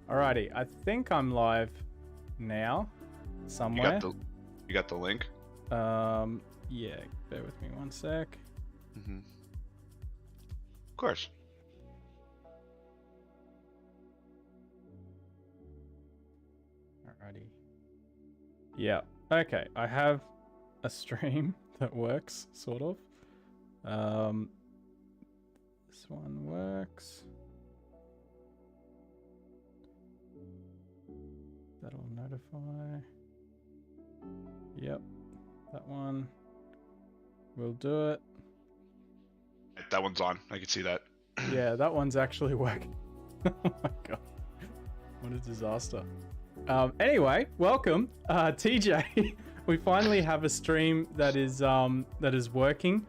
Alrighty, I think I'm live now, somewhere. You got the link? Yeah, bear with me one sec. Of course. Alrighty. Yeah, okay, I have a stream that works, sort of. This one works. That'll notify. Yep, that one will do it. That one's on. I can see that. Yeah, that one's actually working. Oh my god, what a disaster. Anyway, welcome, TJ. We finally have a stream that is working.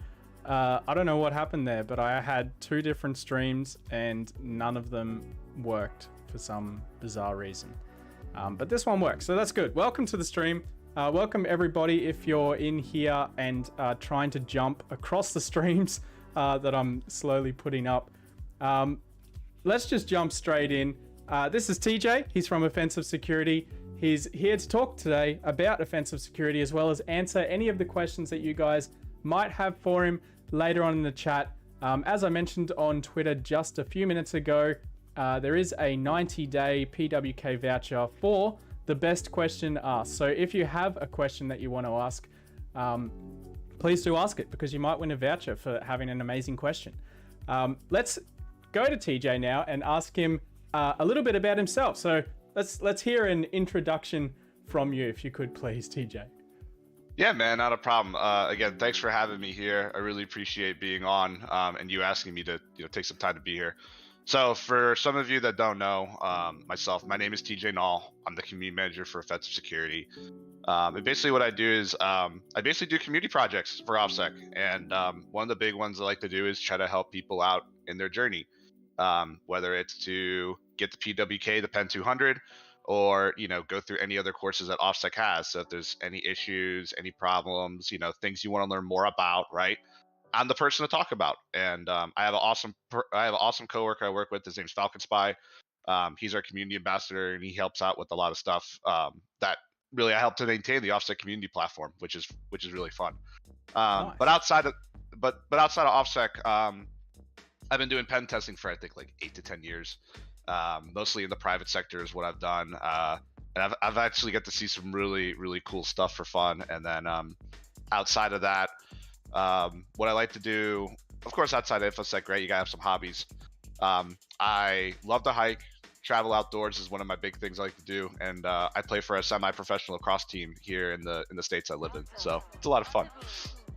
I don't know what happened there, but I had two different streams and none of them worked for some bizarre reason. But this one works, so that's good. Welcome to the stream. Welcome everybody if you're in here and trying to jump across the streams that I'm slowly putting up. Let's just jump straight in. This is TJ. He's from Offensive Security. He's here to talk today about offensive security as well as answer any of the questions that you guys might have for him later on in the chat. As I mentioned on Twitter just a few minutes ago, there is a 90-day PWK voucher for the best question asked. So if you have a question that you want to ask, please do ask it because you might win a voucher for having an amazing question. Let's go to TJ now and ask him a little bit about himself. So let's hear an introduction from you, if you could, please, TJ. Yeah, man, not a problem. Again, thanks for having me here. I really appreciate being on and you asking me to take some time to be here. So for some of you that don't know myself, my name is TJ Nall. I'm the community manager for Offensive Security. And basically what I do is I basically do community projects for offsec. And one of the big ones I like to do is try to help people out in their journey. Whether it's to get the PWK, the Pen 200, or go through any other courses that offsec has. So if there's any issues, any problems, things you want to learn more about, right? I'm the person to talk about. And I have an awesome coworker I work with. His name's Falcon Spy. He's our community ambassador, and he helps out with a lot of stuff that really I help to maintain the offsec community platform, which is really fun. Nice. But outside of offsec, I've been doing pen testing for I think like 8 to 10 years. Mostly in the private sector is what I've done. And I've actually got to see some really, really cool stuff for fun. And then outside of that, what I like to do, of course, outside of InfoSec, right, you gotta have some hobbies. I love to hike. Travel outdoors is one of my big things I like to do. And I play for a semi-professional lacrosse team here in the states I live in. So it's a lot of fun.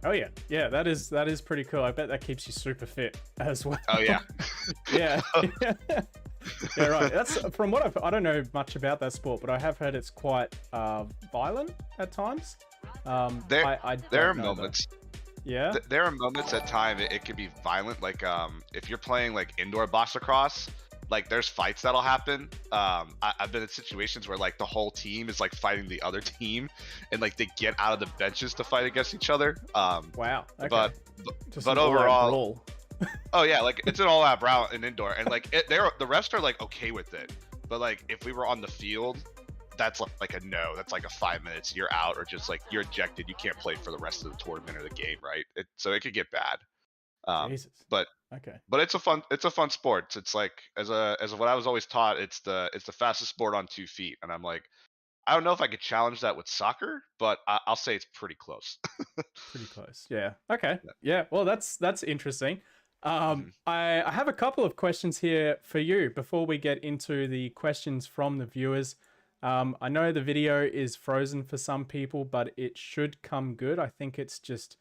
Oh yeah, that is pretty cool. I bet that keeps you super fit as well. Oh yeah. Yeah. Yeah, right. That's from what I don't know much about that sport, but I have heard it's quite violent at times. There are That. moments. Yeah. There are moments at time it can be violent. Like if you're playing like indoor box lacrosse, like there's fights that'll happen. I've been in situations where like the whole team is like fighting the other team, and like they get out of the benches to fight against each other. Wow. Okay. But overall, oh yeah, like it's an all-out brawl in indoor, and like the rest are like okay with it. But like if we were on the field, that's like a no. That's like a 5 minutes, you're out, or just like you're ejected. You can't play for the rest of the tournament or the game, right? So it could get bad. Jesus. But it's a fun sport. It's like as what I was always taught, it's the fastest sport on 2 feet, and I'm like, I don't know if I could challenge that with soccer, but I'll say it's pretty close. Pretty close. Yeah. Okay. Yeah. Well, that's interesting. I have a couple of questions here for you before we get into the questions from the viewers. I know the video is frozen for some people, but it should come good. I think it's just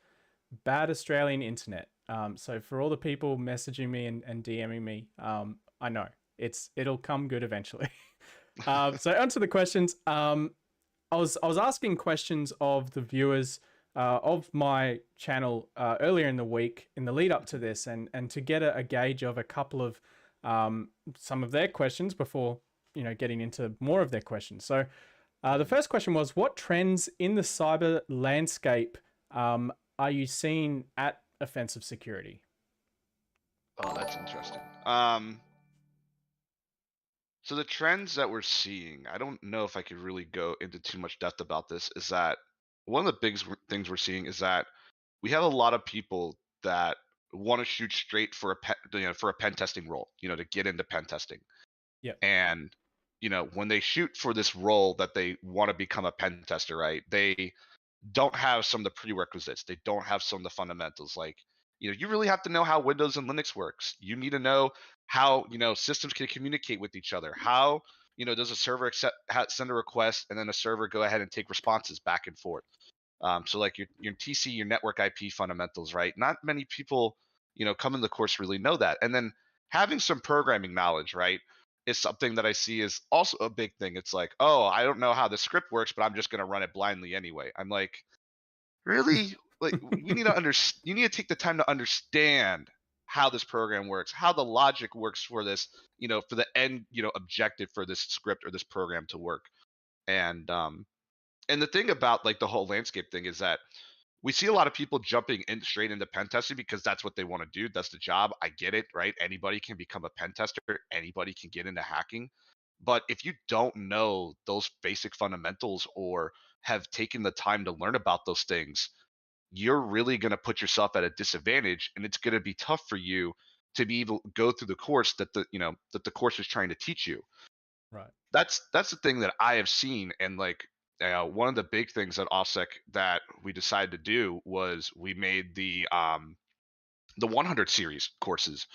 bad Australian internet. So for all the people messaging me and DMing me, I know it'll come good eventually. So onto the questions. I was asking questions of the viewers of my channel earlier in the week in the lead up to this, and to get a gauge of a couple of some of their questions before getting into more of their questions. So the first question was, what trends in the cyber landscape are you seeing at Offensive Security? Oh, that's interesting. So the trends that we're seeing, I don't know if I could really go into too much depth about this, is that one of the things we're seeing is that we have a lot of people that want to shoot straight for for a pen testing role, to get into pen testing. Yep. And when they shoot for this role that they want to become a pen tester, right? They don't have some of the prerequisites. They don't have some of the fundamentals. Like, you really have to know how Windows and Linux works. You need to know how, systems can communicate with each other. How, does a server send a request and then a server go ahead and take responses back and forth. So like your TC, your network IP fundamentals, right? Not many people, come in the course really know that. And then having some programming knowledge, right, is something that I see is also a big thing. It's like, oh, I don't know how the script works, but I'm just going to run it blindly anyway. I'm like, really? Like, you need to you need to take the time to understand how this program works, how the logic works for this, for the end, objective for this script or this program to work. And and the thing about like the whole landscape thing is that we see a lot of people jumping in straight into pen testing because that's what they want to do. That's the job. I get it, right? Anybody can become a pen tester. Anybody can get into hacking. But if you don't know those basic fundamentals or have taken the time to learn about those things, you're really going to put yourself at a disadvantage, and it's going to be tough for you to be able to go through the course that the course is trying to teach you. Right. That's the thing that I have seen, and like one of the big things at offsec that we decided to do was we made the 100 series courses.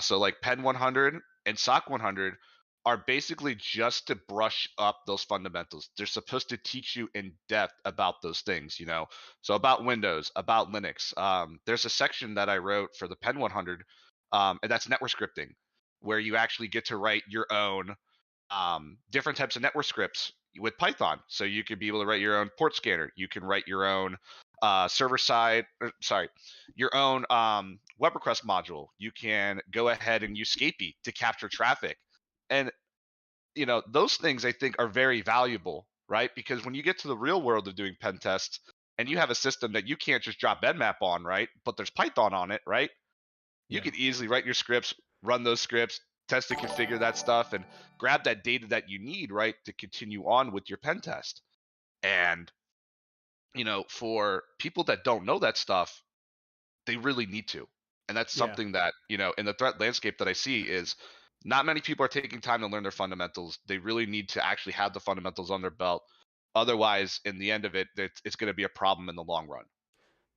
So like pen 100 and soc 100 are basically just to brush up those fundamentals. They're supposed to teach you in depth about those things, so about Windows, about Linux. There's a section that I wrote for the pen 100, and that's network scripting, where you actually get to write your own different types of network scripts with Python. So you could be able to write your own port scanner. You can write your own server side, sorry, your own web request module. You can go ahead and use Scapy to capture traffic. And, those things I think are very valuable, right? Because when you get to the real world of doing pen tests and you have a system that you can't just drop Nmap on, right? But there's Python on it, right? You Yeah. could easily write your scripts, run those scripts, test and configure that stuff, and grab that data that you need, right, to continue on with your pen test. And, for people that don't know that stuff, they really need to. And that's Yeah. something that, in the threat landscape that I see is not many people are taking time to learn their fundamentals. They really need to actually have the fundamentals on their belt. Otherwise, in the end of it, it's going to be a problem in the long run.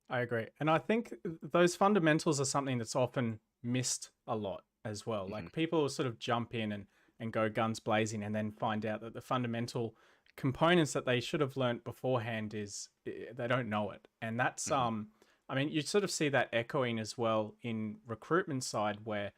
I agree. And I think those fundamentals are something that's often missed a lot as well. Hmm. Like people sort of jump in and go guns blazing and then find out that the fundamental components that they should have learnt beforehand is they don't know it. And that's Hmm. I mean, you sort of see that echoing as well in recruitment side where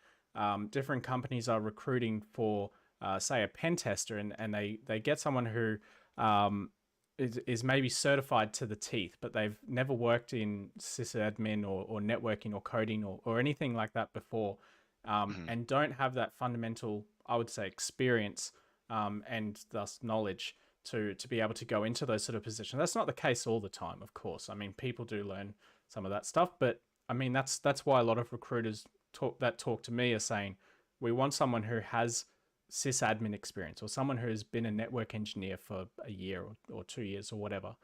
different companies are recruiting for say a pen tester and they get someone who um, is maybe certified to the teeth, but they've never worked in sysadmin or networking or coding or anything like that before, Hmm. and don't have that fundamental, I would say, experience and thus knowledge to be able to go into those sort of positions. That's not the case all the time, of course. I mean, people do learn some of that stuff, but I mean that's why a lot of recruiters talk to me are saying we want someone who has sysadmin experience or someone who's been a network engineer for a year or 2 years or whatever.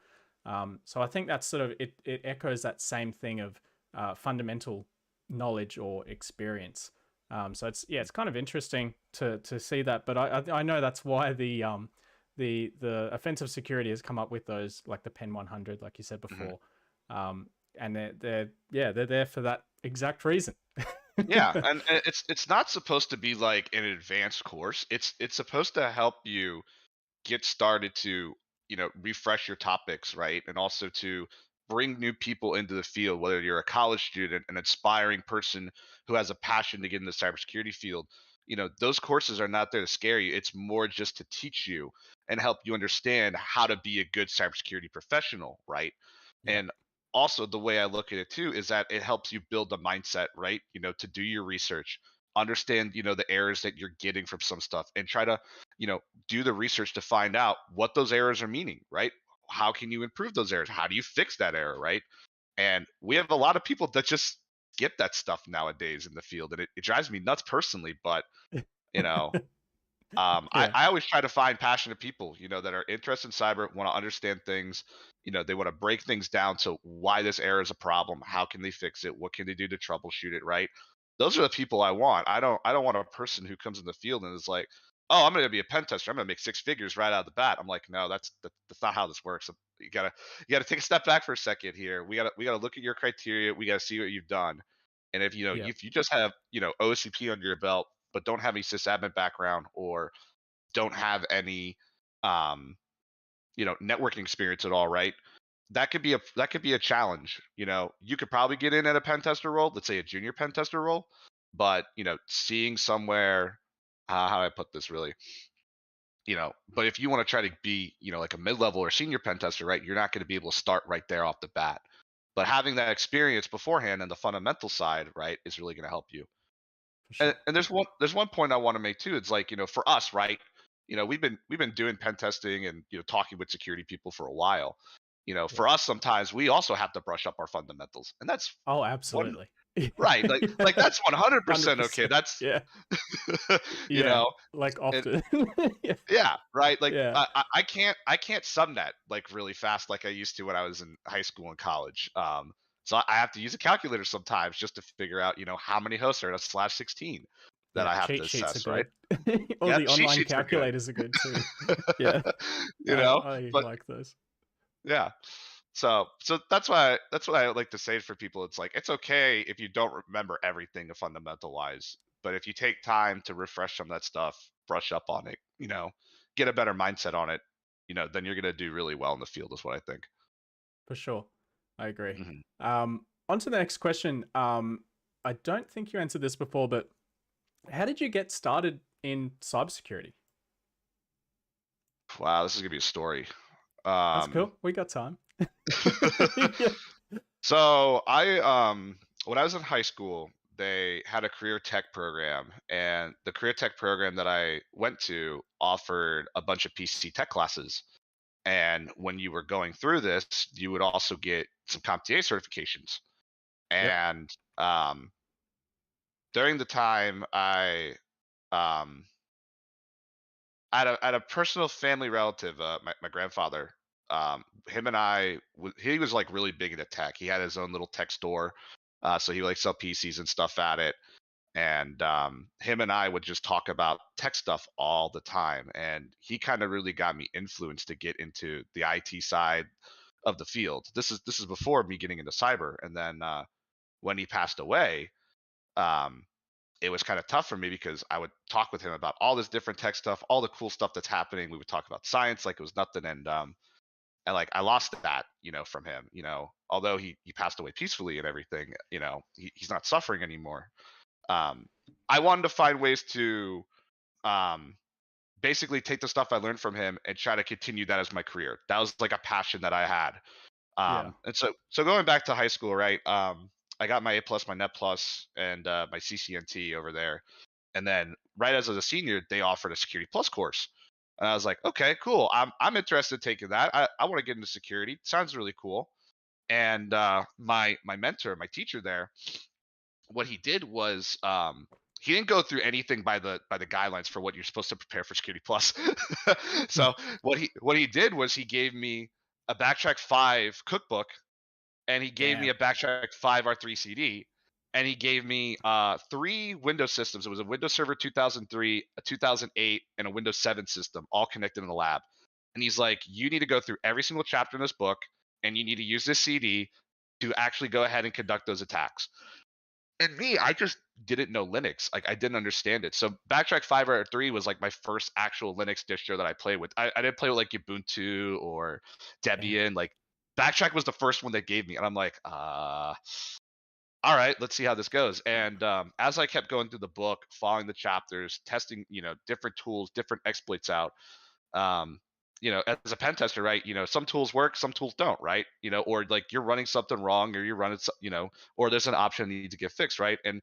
So I think that's sort of it echoes that same thing of fundamental knowledge or experience. So it's kind of interesting to see that, but I know that's why the offensive security has come up with those like the Pen 100, like you said Hmm. before, and they're there for that exact reason. Yeah, and it's not supposed to be like an advanced course. It's supposed to help you get started to, refresh your topics, right? And also to bring new people into the field, whether you're a college student, an aspiring person who has a passion to get in the cybersecurity field. Those courses are not there to scare you. It's more just to teach you and help you understand how to be a good cybersecurity professional, right? Yeah, And also the way I look at it too is that it helps you build the mindset, right? To do your research, understand, the errors that you're getting from some stuff and try to, do the research to find out what those errors are meaning, right? How can you improve those errors? How do you fix that error, right? And we have a lot of people that just skip that stuff nowadays in the field, and it drives me nuts personally. But you know, I, Yeah. I always try to find passionate people, that are interested in cyber, want to understand things. They want to break things down to why this error is a problem, how can they fix it, what can they do to troubleshoot it, right? Those are the people I want. I don't want a person who comes in the field and is like, oh, I'm going to be a pen tester. I'm going to make six figures right out of the bat. I'm like, no, that's not how this works. You gotta take a step back for a second here. We gotta look at your criteria. We gotta see what you've done. And Yeah. if you just have OCP under your belt, but don't have any sysadmin background or don't have any um, networking experience at all, right? That could be a challenge. You could probably get in at a pen tester role, let's say a junior pen tester role, but seeing somewhere, how do I put this really? But if you want to try to be, like a mid-level or senior pen tester, right, you're not going to be able to start right there off the bat. But having that experience beforehand and the fundamental side, right, is really going to help you. For And, sure. and there's one point I want to make too. It's like, for us, right? We've been doing pen testing and talking with security people for a while. Yeah. For us, sometimes we also have to brush up our fundamentals, and that's Oh, one absolutely. right. Like that's 100% okay. 100%. That's Yeah. you Yeah. know, Like and often. Yeah. yeah, right. Like Yeah. I can't subnet like really fast like I used to when I was in high school and college. So I have to use a calculator sometimes just to figure out how many hosts are in a /16 that Yeah. I have to Cheat sheets are assess, right? good. Or Yeah, the cheat online sheets are good. calculators are good too. Yeah. you know, I but like those. yeah. So that's what I like to say for people. It's like it's okay if you don't remember everything fundamental wise, but if you take time to refresh some of that stuff, brush up on it, get a better mindset on it, then you're gonna do really well in the field. Is what I think. For sure. I agree. hmm On to the next question. I don't think you answered this before, but how did you get started in cybersecurity? Wow, this is gonna be a story. That's Um, cool. We got time. Yeah. so when I was in high school, they had a career tech program, and the career tech program that I went to offered a bunch of PC tech classes. And when you were going through this, you would also get some CompTIA certifications. Yep. And during the time, um, I had a personal family relative, my grandfather. Him and he was like really big into tech. He had his own little tech store, so he would like sell PCs and stuff at it. And him and I would just talk about tech stuff all the time. And he kind of really got me influenced to get into the IT side of the field. This is before me getting into cyber. And then when he passed away, um, it was kind of tough for me because I would talk with him about all this different tech stuff, all the cool stuff that's happening. We would talk about science like it was nothing, and like I lost that, from him. Although he passed away peacefully and everything, he's not suffering anymore. Um, I wanted to find ways to um, basically take the stuff I learned from him and try to continue that as my career. That was like a passion that I had. Yeah. And so going back to high school, right? I got my A plus, my Net plus, and my CCNT over there. And then right as a senior, they offered a Security Plus course. And I was like, okay, cool. I'm interested in taking that. I want to get into security. Sounds really cool. And my mentor, my teacher there, what he did was he didn't go through anything by the guidelines for what you're supposed to prepare for Security Plus. So what he did was he gave me a Backtrack 5 cookbook, and he gave me Damn. a Backtrack 5 R3 CD, and he gave me three Windows systems. It was a Windows Server 2003, a 2008, and a Windows 7 system, all connected in the lab. And he's like, you need to go through every single chapter in this book, and you need to use this CD to actually go ahead and conduct those attacks. And me, I just didn't know Linux. Like I didn't understand it. So Backtrack 5 or 3 was like my first actual Linux distro that I played with. I didn't play with like Ubuntu or Damn. Debian. Like Backtrack was the first one they gave me. And I'm like, all right, let's see how this goes. And as I kept going through the book, following the chapters, testing, different tools, different exploits out, um, as a pen tester, right? Some tools work, some tools don't, right? Or like you're running something wrong, or you're running, or there's an option that needs to get fixed, right? And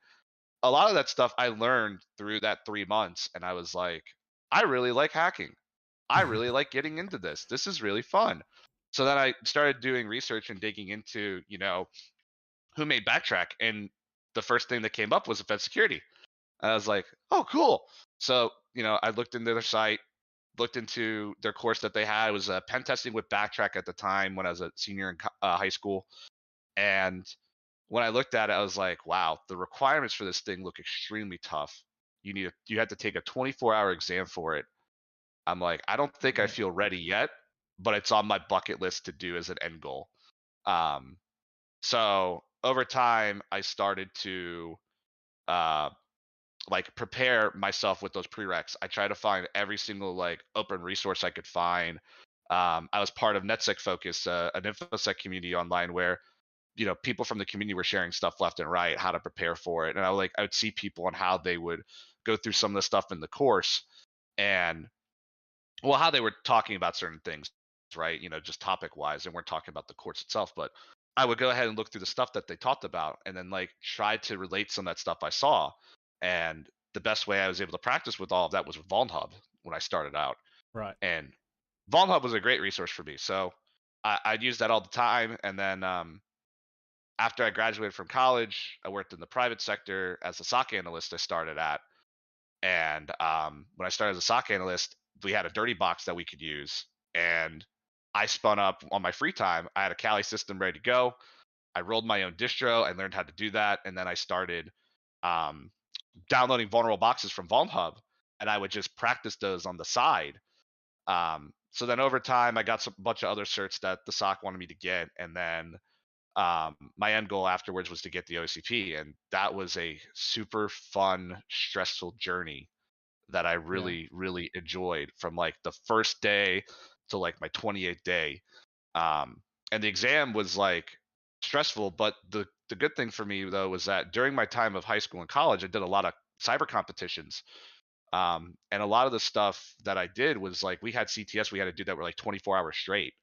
a lot of that stuff I learned through that 3 months, and I was like, I really like hacking. I really like getting into this. This is really fun. So then I started doing research and digging into, who made Backtrack, and the first thing that came up was Offense Security. And I was like, oh, cool. So I looked into their site, looked into their course that they had. It was pen testing with backtrack at the time when I was a senior in high school. And when I looked at it, I was like, wow, the requirements for this thing look extremely tough. You had to take a 24-hour exam for it. I'm like, I don't think I Yeah. feel ready yet, but it's on my bucket list to do as an end goal. Um, so over time, I started to uh, like prepare myself with those prereqs. I try to find every single like open resource I could find. I was part of NetSec Focus, an InfoSec community online where people from the community were sharing stuff left and right, how to prepare for it, and I would see people on how they would go through some of the stuff in the course, and well, how they were talking about certain things, right? Just topic wise, and we're talking about the course itself, but I would go ahead and look through the stuff that they talked about and then like try to relate some of that stuff I saw. And the best way I was able to practice with all of that was with Hub when I started out. Right. And Hub was a great resource for me. So I'd use that all the time. And then after I graduated from college, I worked in the private sector as a SOC analyst. I started at, and when I started as a SOC analyst, we had a dirty box that we could use. And I spun up on my free time. I had a Kali system ready to go. I rolled my own distro. I learned how to do that. And then I started um, downloading vulnerable boxes from Hub, and I would just practice those on the side. So then over time, I got some bunch of other certs that the SOC wanted me to get. And then my end goal afterwards was to get the OCP. And that was a super fun, stressful journey that I Yeah. really, really enjoyed from like the first day to like my 28th day. And the exam was like stressful, but the good thing for me though was that during my time of high school and college, I did a lot of cyber competitions. And a lot of the stuff that I did was like we had CTS, we had to do that were like 24 hours straight.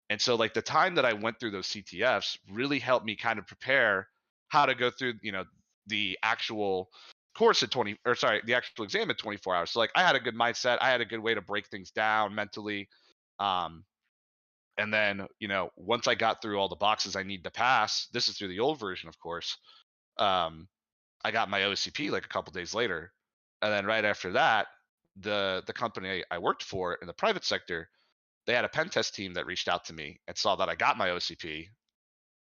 And so like the time that I went through those CTFs really helped me kind of prepare how to go through, the actual course at 20 or sorry, the actual exam at 24 hours. So like I had a good mindset, I had a good way to break things down mentally. Um and then, once I got through all the boxes I need to pass, this is through the old version, of course. Um I got my OCP like a couple days later. And then right after that, the company I worked for in the private sector, they had a pen test team that reached out to me and saw that I got my OCP.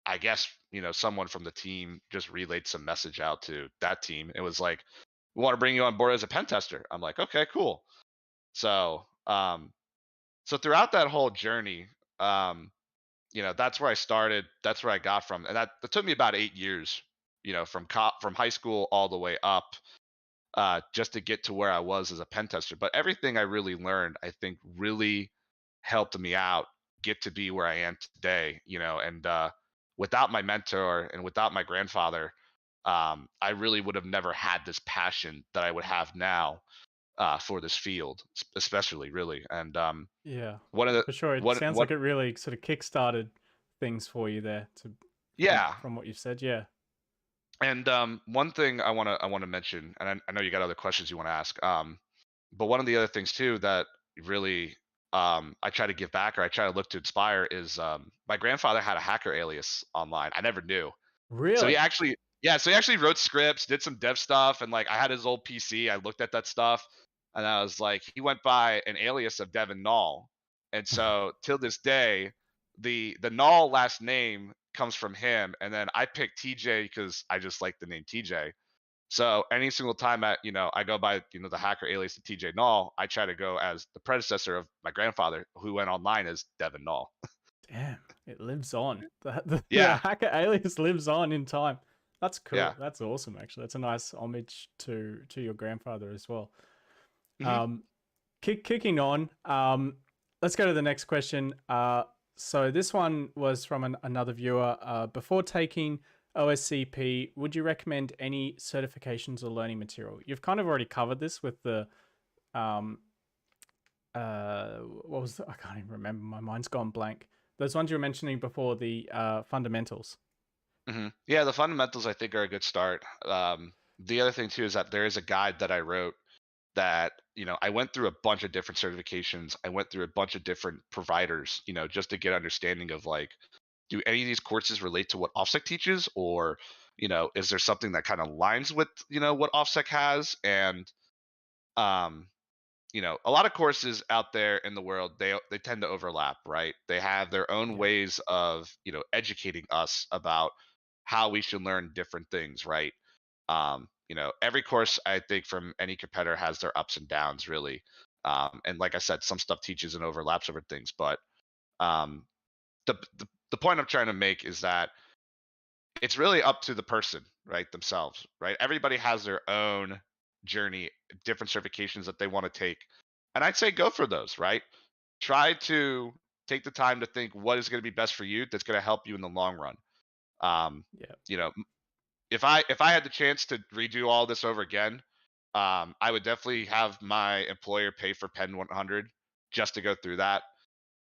I guess, someone from the team just relayed some message out to that team. It was like, we want to bring you on board as a pen tester. I'm like, okay, cool. So, so throughout that whole journey, um, that's where I started. That's where I got from, and that took me about 8 years, from high school all the way up, just to get to where I was as a pen tester. But everything I really learned, I think, really helped me out get to be where I am today. And without my mentor and without my grandfather, I really would have never had this passion that I would have now for this field, especially really. And Yeah. one of the For sure. It sounds what like it really sort of kickstarted things for you there to yeah. from what you've said. Yeah. And one thing I want to mention, and I know you got other questions you want to ask. But one of the other things too that really I try to give back or I try to look to inspire is my grandfather had a hacker alias online. I never knew. So he Really? actually, yeah, so he actually wrote scripts, did some dev stuff, and like I had his old PC. I looked at that stuff, and I was like, he went by an alias of Devin Null, and so till this day, the Null last name comes from him, and then I picked TJ because I just like the name TJ. So any single time I go by the hacker alias of TJ Null, I try to go as the predecessor of my grandfather who went online as Devin Null. Damn. It lives on. The Yeah, hacker alias lives on in time. That's yeah. cool. That's awesome. Actually, that's a nice homage to your grandfather as well. Hmm. Um, kicking on. Let's go to the next question. So this one was from another viewer. Before taking OSCP, would you recommend any certifications or learning material? You've kind of already covered this with the um, what was I can't even remember. My mind's gone blank. Those ones you were mentioning before, the fundamentals. Yeah, the fundamentals I think are a good start. The other thing too is that there is a guide that I wrote that I went through a bunch of different certifications. I went through a bunch of different providers, just to get understanding of like, do any of these courses relate to what offsec teaches, or is there something that kind of aligns with what offsec has? And um, a lot of courses out there in the world, they tend to overlap, right? They have their own Yeah. ways of, educating us about how we should learn different things, right? Every course I think from any competitor has their ups and downs, really. And like I said, some stuff teaches and overlaps over things, but um, the point I'm trying to make is that it's really up to the person, right, themselves, right? Everybody has their own journey, different certifications that they want to take, and I'd say go for those, right? Try to take the time to think what is going to be best for you. That's going to help you in the long run. Um, Yeah. you know, if I had the chance to redo all this over again, I would definitely have my employer pay for Pen 100 just to go through that,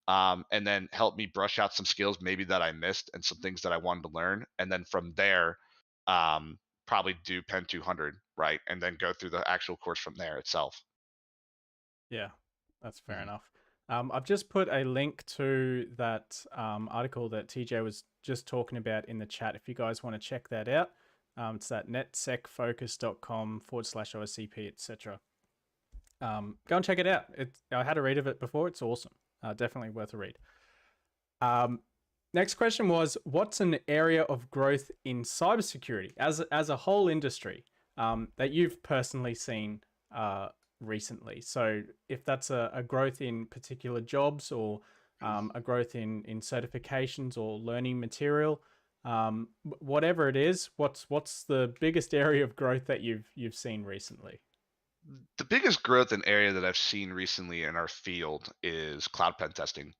and then help me brush out some skills maybe that I missed and some things that I wanted to learn, and then from there, probably do Pen 200, right, and then go through the actual course from there itself. Yeah, that's fair Mhm. enough. I've just put a link to that article that TJ was just talking about in the chat. If you guys want to check that out, it's at netsecfocus.com/OSCP, etc. Go and check it out. I had a read of it before. It's awesome. Definitely worth a read. Um, Next question was, what's an area of growth in cybersecurity as a whole industry that you've personally seen recently? So if that's a growth in particular jobs or a growth in certifications or learning material, whatever it is, what's the biggest area of growth that you've seen recently? The biggest growth in area that I've seen recently in our field is cloud pen testing.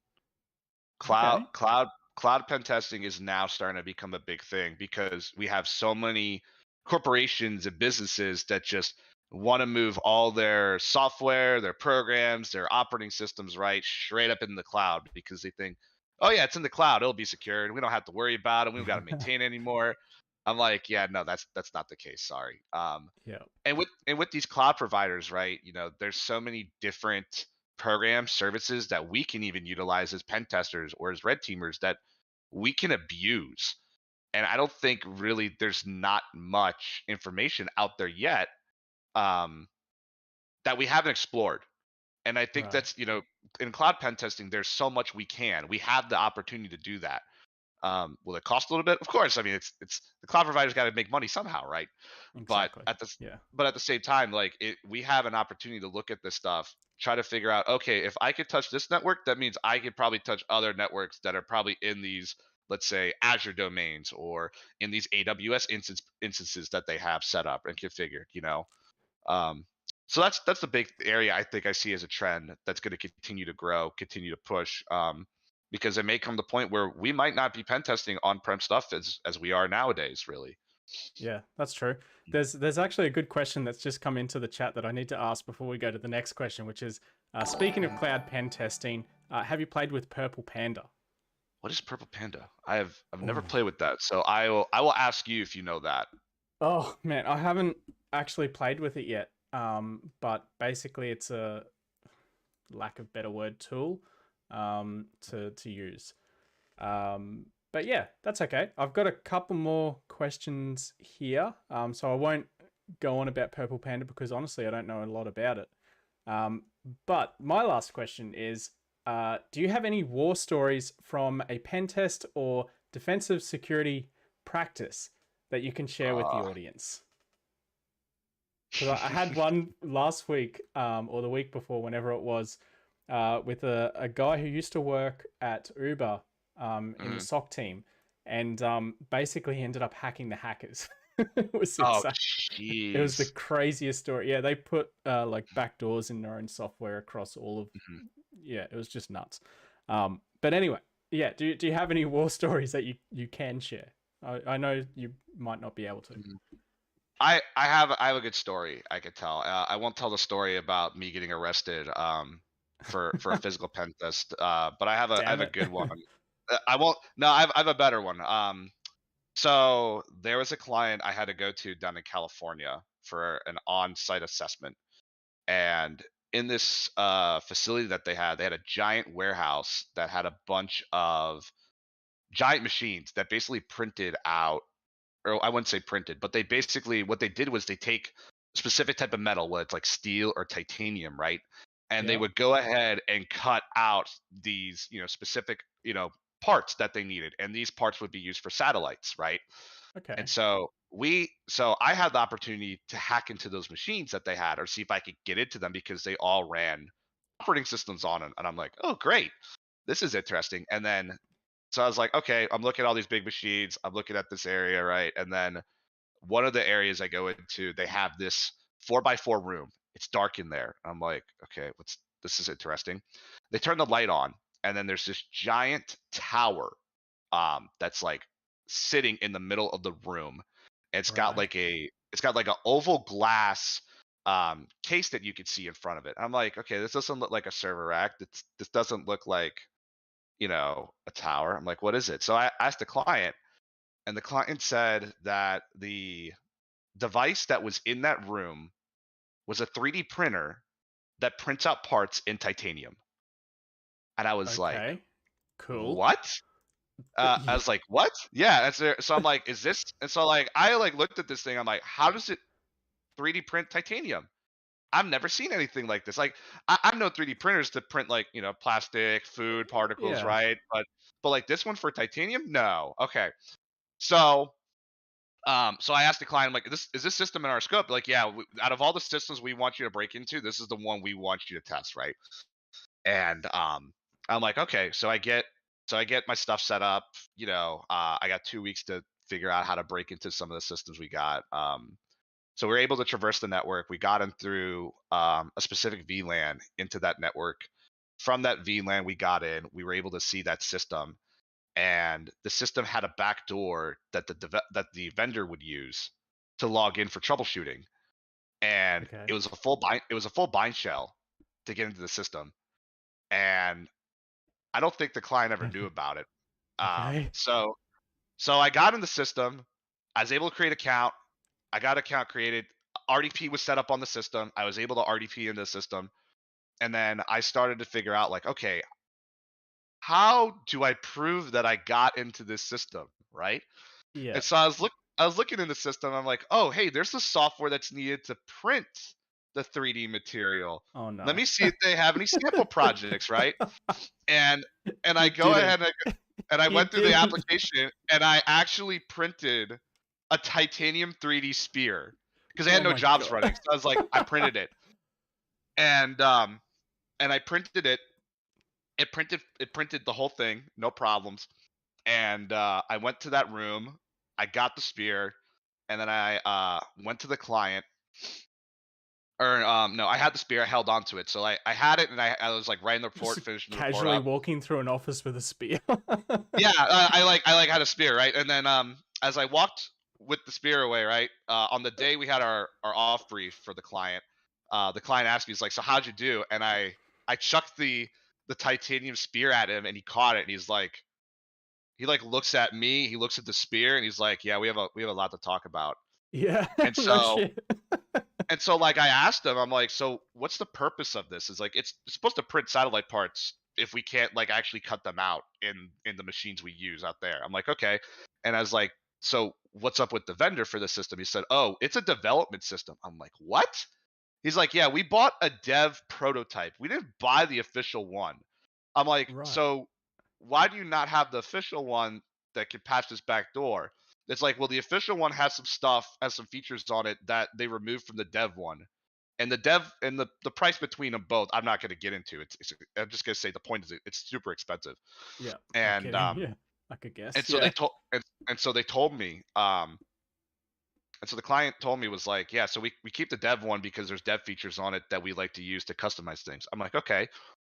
Cloud Okay. cloud cloud pen testing is now starting to become a big thing because we have so many corporations and businesses that just want to move all their software, their programs, their operating systems right straight up in the cloud because they think, oh yeah, it's in the cloud, it'll be secure, and we don't have to worry about it. We don't got to maintain it anymore. I'm like, yeah, no, that's not the case. Sorry. Yeah. And with these cloud providers, right, there's so many different programs, services that we can even utilize as pen testers or as red teamers that we can abuse. And I don't think really there's not much information out there yet, um, that we haven't explored. And I think Right. that's, in cloud pen testing, there's so much we have the opportunity to do that. Will it cost a little bit? Of course. I mean, it's the cloud provider's got to make money somehow, right? But Exactly. at the Yeah. but at the same time, like we have an opportunity to look at this stuff, try to figure out, okay, if I could touch this network, that means I could probably touch other networks that are probably in these, let's say, Azure domains or in these AWS instances that they have set up and configured. Um, so that's the big area I think I see as a trend that's going to continue to grow, continue to push. Because it may come to the point where we might not be pen testing on-prem stuff as we are nowadays, really. Yeah, that's true. There's actually a good question that's just come into the chat that I need to ask before we go to the next question, which is speaking of cloud pen testing, have you played with Purple Panda? What is Purple Panda? I've never Oh, played with that, so I will ask you if you know that. oh man, I haven't actually played with it yet. But basically, it's a lack of better word tool to use. But yeah, that's okay. I've got a couple more questions here. So I won't go on about Purple Panda because honestly, I don't know a lot about it. Um, but my last question is, do you have any war stories from a pen test or defensive security practice that you can share with the Uh, audience? Because I had one last week, or the week before, whenever it was, with a guy who used to work at Uber in the mhm. SOC team, and basically he ended up hacking the hackers. It was Oh, insane. It was the jeez. craziest story. Yeah, they put like backdoors in their own software across all of. Mhm, Yeah, it was just nuts. But anyway, yeah. Do you have any war stories that you can share? I know you might not be able to. mhm. I have a good story I could tell. I won't tell the story about me getting arrested, for a physical pen test, but I Damn have a it. good one. I won't. No, I have a better one. So there was a client I had to go to down in California for an on-site assessment, and in this facility that they had a giant warehouse that had a bunch of giant machines that basically printed out, or I wouldn't say printed, but they basically what they did was they take specific type of metal, whether it's like steel or titanium, right? And they Yep. would go ahead and cut out these, specific, parts that they needed, and these parts would be used for satellites, right? And Okay. so I had the opportunity to hack into those machines that they had, or see if I could get into them because they all ran operating systems on them. And I'm like, oh, great, this is interesting. And then so I was like, okay, I'm looking at all these big machines. I'm looking at this area, right? And then one of the areas I go into, they have this 4x4 room. It's dark in there. I'm like, okay, what's this is interesting. They turn the light on, and then there's this giant tower that's like sitting in the middle of the room. Right. It's got like an oval glass case that you could see in front of it. I'm like, okay, this doesn't look like a server rack. This doesn't look like, a tower. I'm like, what is it? So I asked the client, and the client said that the device that was in that room was a 3D printer that prints out parts in titanium. And I was like, Okay. Cool. what? I was like, what? Yeah, that's it. So I'm like, is this? And so like, I like looked at this thing. I'm like, how does it 3D print titanium? I've never seen anything like this. Like, I've known 3D printers to print like, plastic, food particles, Yeah. right? But like this one for titanium, no. Okay. So so I asked the client, I'm like, is this system in our scope? Like, yeah, out of all the systems we want you to break into, this is the one we want you to test, right? And I'm like, okay. So I get my stuff set up. I got 2 weeks to figure out how to break into some of the systems we got. So we were able to traverse the network. We got in through a specific VLAN into that network. From that VLAN, we got in. We were able to see that system, and the system had a back door that that the vendor would use to log in for troubleshooting. And Okay. it was a full bind shell to get into the system. And I don't think the client ever knew about it. Okay. So I got in the system. I was able to create an account. I got an account created. RDP was set up on the system. I was able to RDP into the system. And then I started to figure out, like, okay, how do I prove that I got into this system, right? Yeah. And so I was looking in the system. I'm like, oh, hey, there's the software that's needed to print the 3D material. Oh Let no. me see if they have any sample projects, right? And I You go didn't. ahead and I You went through the didn't. application, and I actually printed a titanium 3D spear because I Oh had no my jobs god. running. So I was like, I printed it, and I printed it. It printed the whole thing, no problems. And I went to that room. I got the spear, and then I went to the client. Or no, I had the spear. I held on to it, so I had it, and I was like writing the Just report, finishing the report casually up. walking through an office with a spear. Yeah, I like had a spear, right? And then as I walked with the spear away, right? On the day we had our off brief for the client asked me, he's like, "So how'd you do?" And I chucked the titanium spear at him, and he caught it, and he like looks at me, he looks at the spear, and he's like, "Yeah, we have a lot to talk about." Yeah. And No so shit. like I asked him, I'm like, "So what's the purpose of this?" Is like it's supposed to print satellite parts if we can't like actually cut them out in the machines we use out there. I'm like, "Okay." And I was like, "So what's up with the vendor for the system?" He said, "Oh, it's a development system." I'm like, "What?" He's like, "Yeah, we bought a dev prototype. We didn't buy the official one." I'm like, Right. "So why do you not have the official one that can patch this back door?" It's like, well, the official one has some features on it that they removed from the dev one. And the dev and the price between them both, I'm not going to get into. I'm just going to say the point is it's super expensive. Yeah. No And kidding. Yeah. I could and guess. so they Yeah. told and so they told me and so the client told me, was like, yeah, so we keep the dev one because there's dev features on it that we like to use to customize things. I'm like, okay,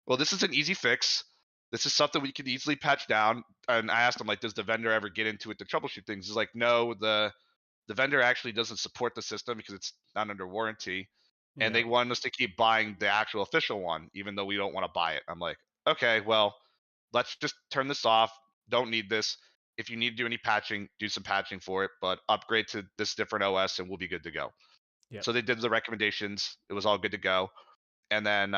well, this is an easy fix. This is something we could easily patch down. And I asked him, like, does the vendor ever get into it to troubleshoot things? He's like, no, the vendor actually doesn't support the system because it's not under warranty. And Yeah. they want us to keep buying the actual official one, even though we don't want to buy it. I'm like, okay, well, let's just turn this off. Don't need this. If you need to do any patching, do some patching for it, but upgrade to this different OS and we'll be good to go. Yep. So they did the recommendations. It was all good to go. And then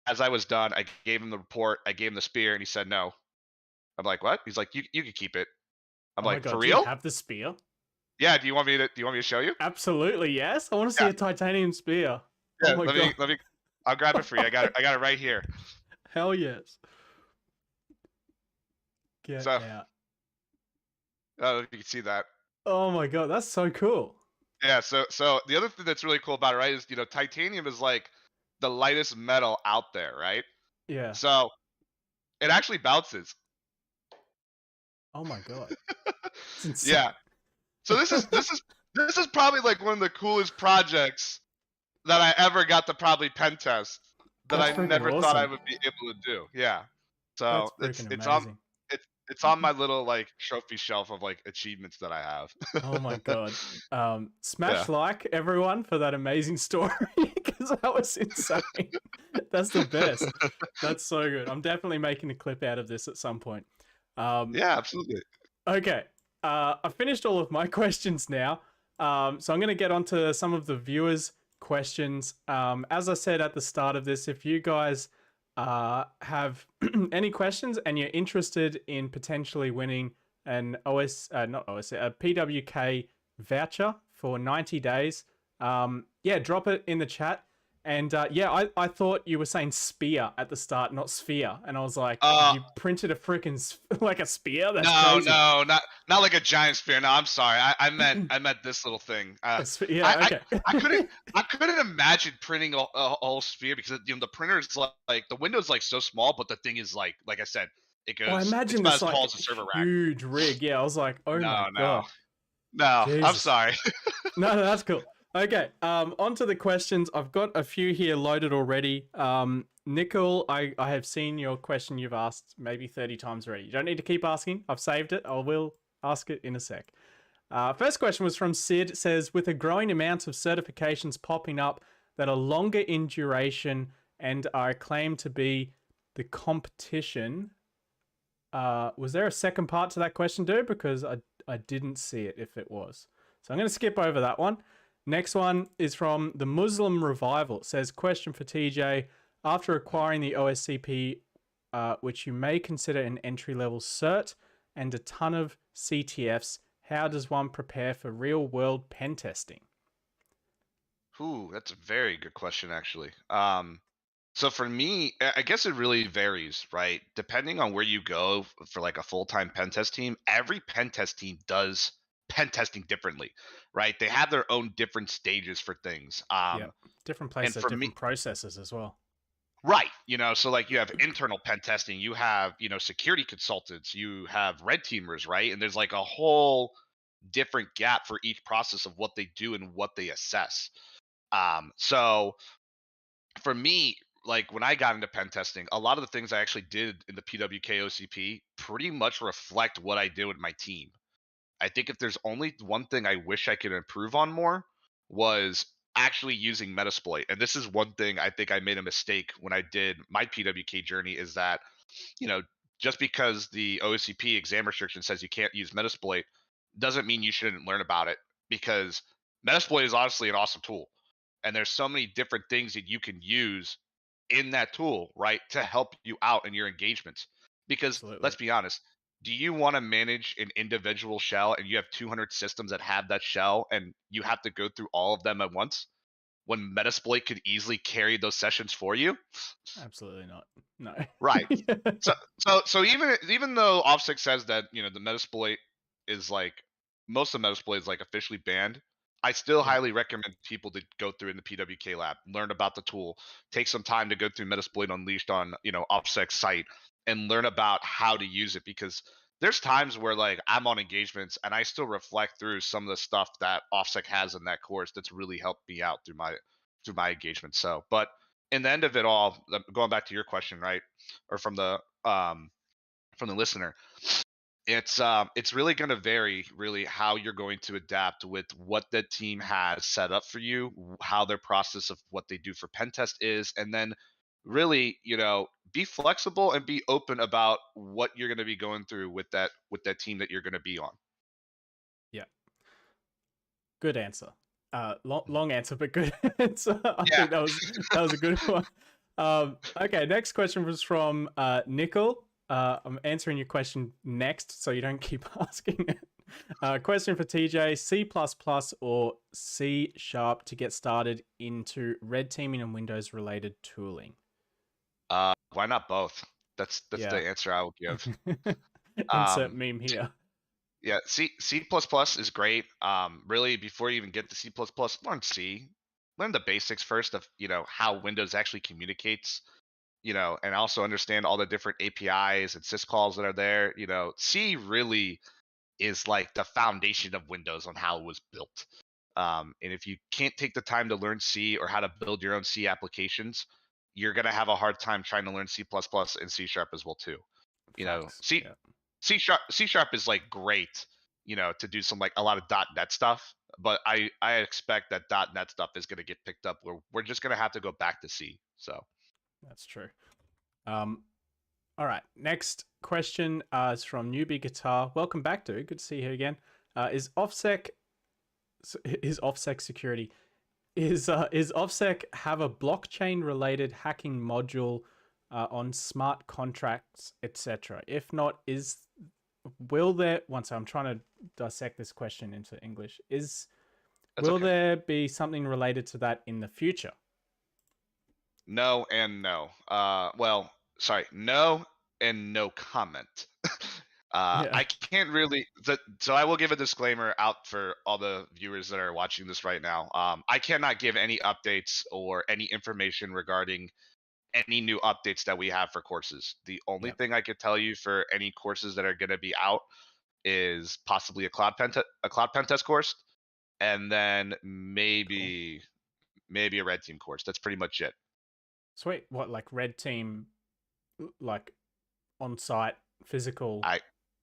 as I was done, I gave him the report. I gave him the spear, and he said no. I'm like, what? He's like, you can keep it. I'm Oh my like, for god. Do you real? have the spear? Yeah. Do you want me to show you? Absolutely, yes. I want to see Yeah. a titanium spear. Oh Yeah. my Let me god. let me. I'll grab it for you. I got it right here. Hell yes. Get So, out. I don't know if you can see that. Oh my god, that's so cool. Yeah. So the other thing that's really cool about it, right, is titanium is like the lightest metal out there, right? Yeah. So it actually bounces. Oh my god. It's insane. Yeah. So this is probably like one of the coolest projects that I ever got to probably pen test that That's I freaking never thought I awesome. would be able to do. Yeah. So That's freaking amazing. it's on my little like trophy shelf of like achievements that I Oh my have. god. Smash Yeah. like everyone for that amazing story because that was insane. That's the best. That's so good. I'm definitely making a clip out of this at some point. Yeah, absolutely. Okay. I finished all of my questions now. So I'm going to get on to some of the viewers' questions. As I said at the start of this, if you guys have any questions and you're interested in potentially winning an not OS, a PWK voucher for 90 days, yeah, drop it in the chat. And yeah, I thought you were saying spear at the start, not sphere. And I was like, Uh you printed a freaking like a spear? That's no, crazy. no, not like a giant spear. No, I'm sorry. I meant this little thing. Yeah, I, okay. I couldn't imagine printing a whole sphere because the printer is like the window's like so small, but the thing is like I said, Oh, I it's imagine about this as tall like as a server rack. huge rig. Yeah, I was like, oh my No, no, god. no. I'm Jesus. sorry. No, that's cool. Okay, on to the questions. I've got a few here loaded already. Nickel, I have seen your question you've asked maybe 30 times already. You don't need to keep asking. I've saved it. I will ask it in a sec. First question was from Sid. It says, with a growing amount of certifications popping up that are longer in duration and are claimed to be the competition, was there a second part to that question, dude? Because I didn't see it if it was. So I'm going to skip over that one. Next one is from the Muslim Revival. It says, question for TJ. After acquiring the OSCP, which you may consider an entry-level cert, and a ton of CTFs, how does one prepare for real-world pen testing? Ooh, that's a very good question, actually. So for me, I guess it really varies, right? Depending on where you go for like a full-time pen test team, every pen test team does pen testing differently, right? They have their own different stages for things. Yeah, different And places, for me, different processes as well. right, so like you have internal pen testing, you have, security consultants, you have red teamers, right? And there's like a whole different gap for each process of what they do and what they assess. So for me, like when I got into pen testing, a lot of the things I actually did in the PWK OCP pretty much reflect what I did with my team. I think if there's only one thing I wish I could improve on more was actually using Metasploit. And this is one thing I think I made a mistake when I did my PWK journey is that, you know, just because the OCP exam restriction says you can't use Metasploit doesn't mean you shouldn't learn about it because Metasploit is honestly an awesome tool. And there's so many different things that you can use in that tool, right, to help you out in your engagements. Because let's Absolutely. be honest, do you want to manage an individual shell and you have 200 systems that have that shell and you have to go through all of them at once when Metasploit could easily carry those sessions for you? Absolutely not. No. Right. So even though offsec says that the Metasploit is like most of Metasploit is like officially banned, I still Yeah. highly recommend people to go through in the PWK lab, learn about the tool, take some time to go through Metasploit Unleashed on offsec's site and learn about how to use it because there's times where like I'm on engagements and I still reflect through some of the stuff that offsec has in that course that's really helped me out through my engagement. So, but in the end of it all, going back to your question, right, or from the listener, it's really going to vary really how you're going to adapt with what the team has set up for you, how their process of what they do for pen test is, and then really be flexible and be open about what you're going to be going through with that team that you're going to be on. Yeah. Good answer. Long answer, but good answer. I Yeah. think that was a good one. Okay, next question was from Nickel. I'm answering your question next, so you don't keep asking it. Question for TJ: C++ or C# to get started into red teaming and Windows related tooling? Why not both? That's Yeah. the answer I will give. Insert Um, meme here. yeah, C++ is great. Really, before you even get to C++, learn C. Learn the basics first of how Windows actually communicates. And also understand all the different APIs and syscalls that are there. C really is like the foundation of Windows on how it was built. And if you can't take the time to learn C or how to build your own C applications, you're gonna have a hard time trying to learn C++ and C sharp as well too. Facts. C Yeah. C sharp is like great, to do some like a lot of .NET stuff. But I expect that .NET stuff is gonna get picked up. Where we're just gonna have to go back to C. So That's true. Um, all right. Next question is from Newbie Guitar. Welcome back, dude. Good to see you again. Is offsec security is offsec have a blockchain related hacking module on smart contracts, etc.? If not, is will there once I'm trying to dissect this question into English, is that's will okay. there be something related to that in the future? No and no. Well, sorry, no and no comment. Yeah. I can't really. So I will give a disclaimer out for all the viewers that are watching this right now. I cannot give any updates or any information regarding any new updates that we have for courses. The only Yep. thing I could tell you for any courses that are going to be out is possibly a cloud pen test course, and then Cool. maybe a red team course. That's pretty much it. Sweet. What, like red team, like on site physical I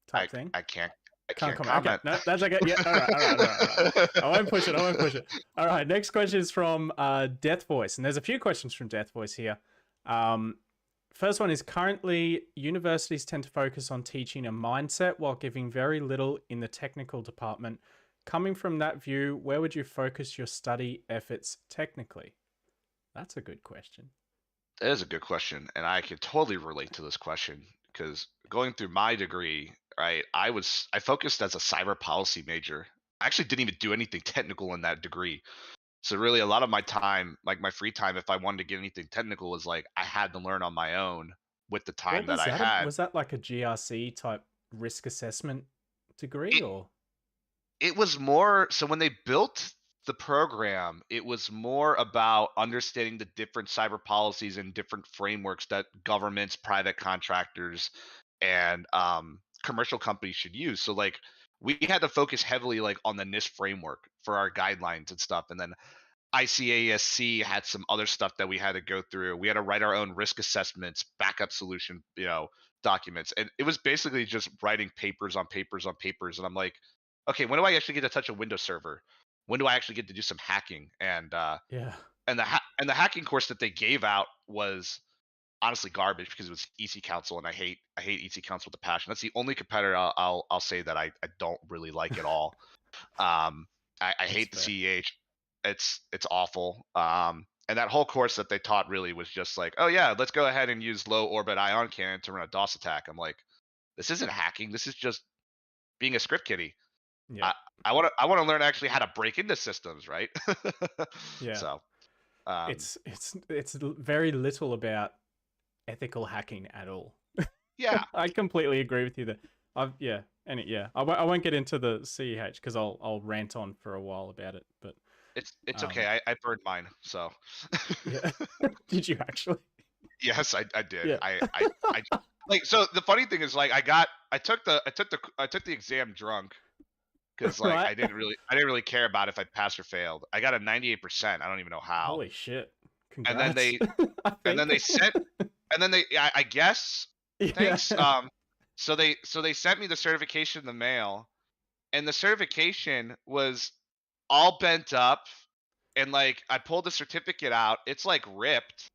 type thing? I can't Can't comment. Okay, comment. no, that's okay. Yeah, all right, all right, all right, all right. I won't push it. I won't push it. All right, next question is from Death Voice, and there's a few questions from Death Voice here. Um, First one is: currently, universities tend to focus on teaching a mindset while giving very little in the technical department. Coming from that view, where would you focus your study efforts technically? That's a good question. That is a good question, and I can totally relate to this question because going through my degree, right, I focused as a cyber policy major. I actually didn't even do anything technical in that degree. So really, a lot of my time, like my free time, if I wanted to get anything technical, was like I had to learn on my own with the What time that was I that? had. Was that like a GRC type risk assessment degree, It or? It was more so when they built the program, it was more about understanding the different cyber policies and different frameworks that governments, private contractors, and commercial companies should use. So like we had to focus heavily like on the NIST framework for our guidelines and stuff, and then ICASC had some other stuff that we had to go through. We had to write our own risk assessments, backup solution, documents. And it was basically just writing papers on papers on papers. And I'm like, okay, when do I actually get to touch a Windows server? When do I actually get to do some hacking? Yeah. And the hacking course that they gave out was honestly garbage because it was EC Council, and I hate EC Council with a passion. That's the only competitor I'll say that I don't really like at all. Um, I That's hate the fair. CEH. It's awful. And that whole course that they taught really was just like, oh yeah, let's go ahead and use low orbit ion cannon to run a DOS attack. I'm like, this isn't hacking. This is just being a script kiddie. Yeah. I I want to learn actually how to break into systems, right? Yeah. So um, It's very little about ethical hacking at all. yeah, I completely agree with you there. I've yeah, and yeah, I won't get into the CEH because I'll rant on for a while about it. But it's okay. um, I burned mine, so yeah, did you actually? yes, I did. Yeah, I like so the funny thing is like I took the exam drunk because like right. I didn't really care about if I passed or failed. I got a 98%. I don't even know how. Holy shit! And then Congrats. they I and then think. they sent and then they I guess Yeah, thanks. So they sent me the certification in the mail, and the certification was all bent up, and like I pulled the certificate out. It's like ripped.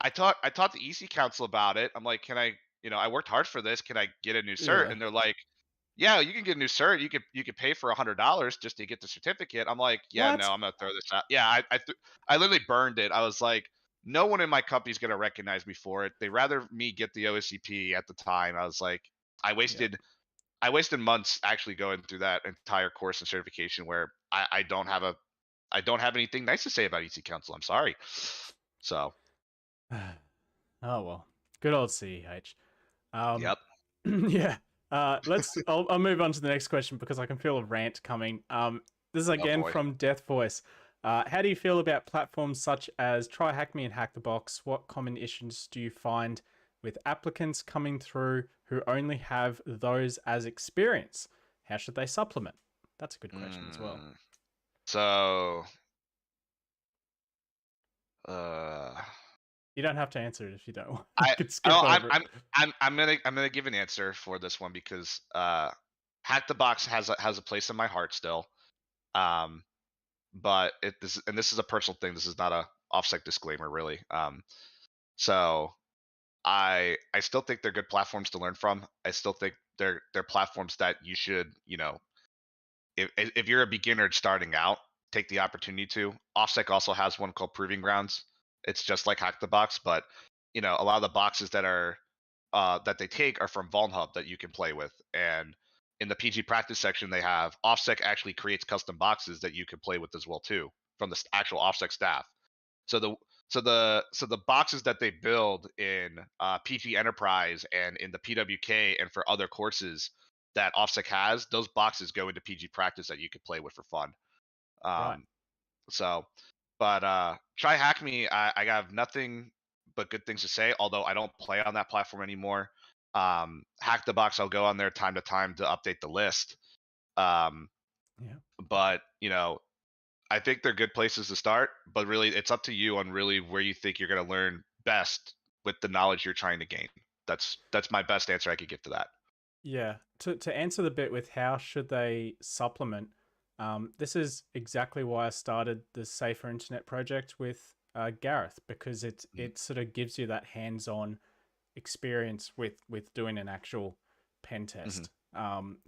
I taught the EC council about it. I'm like, can I, I worked hard for this. Can I get a new cert? yeah. And they're like, yeah, you can get a new cert. You could pay for $100 just to get the certificate. I'm like, yeah, no, What? I'm gonna throw this out. Yeah, I literally burned it. I was like, no one in my company's gonna recognize me for it. They rather me get the OSCP at the time. I was like, I Yeah, wasted I wasted months actually going through that entire course and certification where I don't have anything nice to say about EC Council. I'm sorry. So, Oh well, good old CEH. Um, yep. yeah. I'll move on to the next question because I can feel a rant coming. This is Oh again boy. from Death Voice. How do you feel about platforms such as Try Hack Me and Hack the Box? What common issues do you find with applicants coming through who only have those as experience? How should they supplement? That's a good question as well. Mm, so, uh, You don't have to answer it if you don't want. You I could skip oh, over it. I'm gonna give an answer for this one because Hack the Box has a place in my heart still. Um, but this is a personal thing. This is not a offsec disclaimer, really. So I still think they're good platforms to learn from. I still think they're platforms that you should, if you're a beginner starting out, take the opportunity to. Offsec also has one called Proving Grounds. It's just like Hack the Box, but a lot of the boxes that they take are from VulnHub that you can play with. And in the PG practice section, they have offsec actually creates custom boxes that you can play with as well too from the actual offsec staff. So the boxes that they build in PG Enterprise and in the PWK and for other courses that offsec has, those boxes go into PG practice that you could play with for fun. Right. Um, so, but try Hack Me. I have nothing but good things to say. Although I don't play on that platform anymore. Hack the Box, I'll go on there time to time to update the list. Um, Yeah. but I think they're good places to start. But really, it's up to you on really where you think you're going to learn best with the knowledge you're trying to gain. That's my best answer I could give to that. Yeah. To answer the bit with how should they supplement, this is exactly why I started the Safer Internet project with Gareth, because it sort of gives you that hands-on experience with doing an actual pen Mm-hmm. test.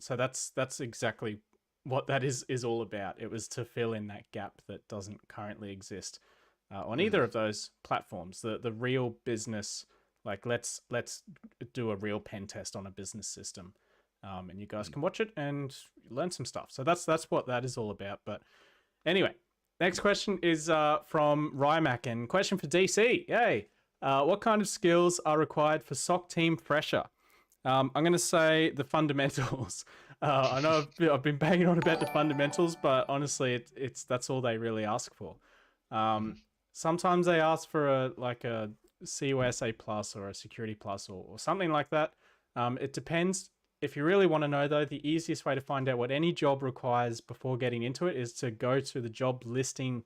So that's exactly what that is all about. It was to fill in that gap that doesn't currently exist on Mm-hmm. either of those platforms. The real business, like let's do a real pen test on a business system, and you guys Mm-hmm. can watch it and learn some stuff. So that's what that is all about. But anyway, next question is from Rymac, and question for DC. Yay! What kind of skills are required for SOC team fresher? I'm going to say the fundamentals. I know I've been banging on about the fundamentals, but honestly, it's that's all they really ask for. Mm-hmm. Um, Sometimes they ask for a CUSA plus or a security plus or something like that. It depends. If you really want to know, though, the easiest way to find out what any job requires before getting into it is to go to the job listing,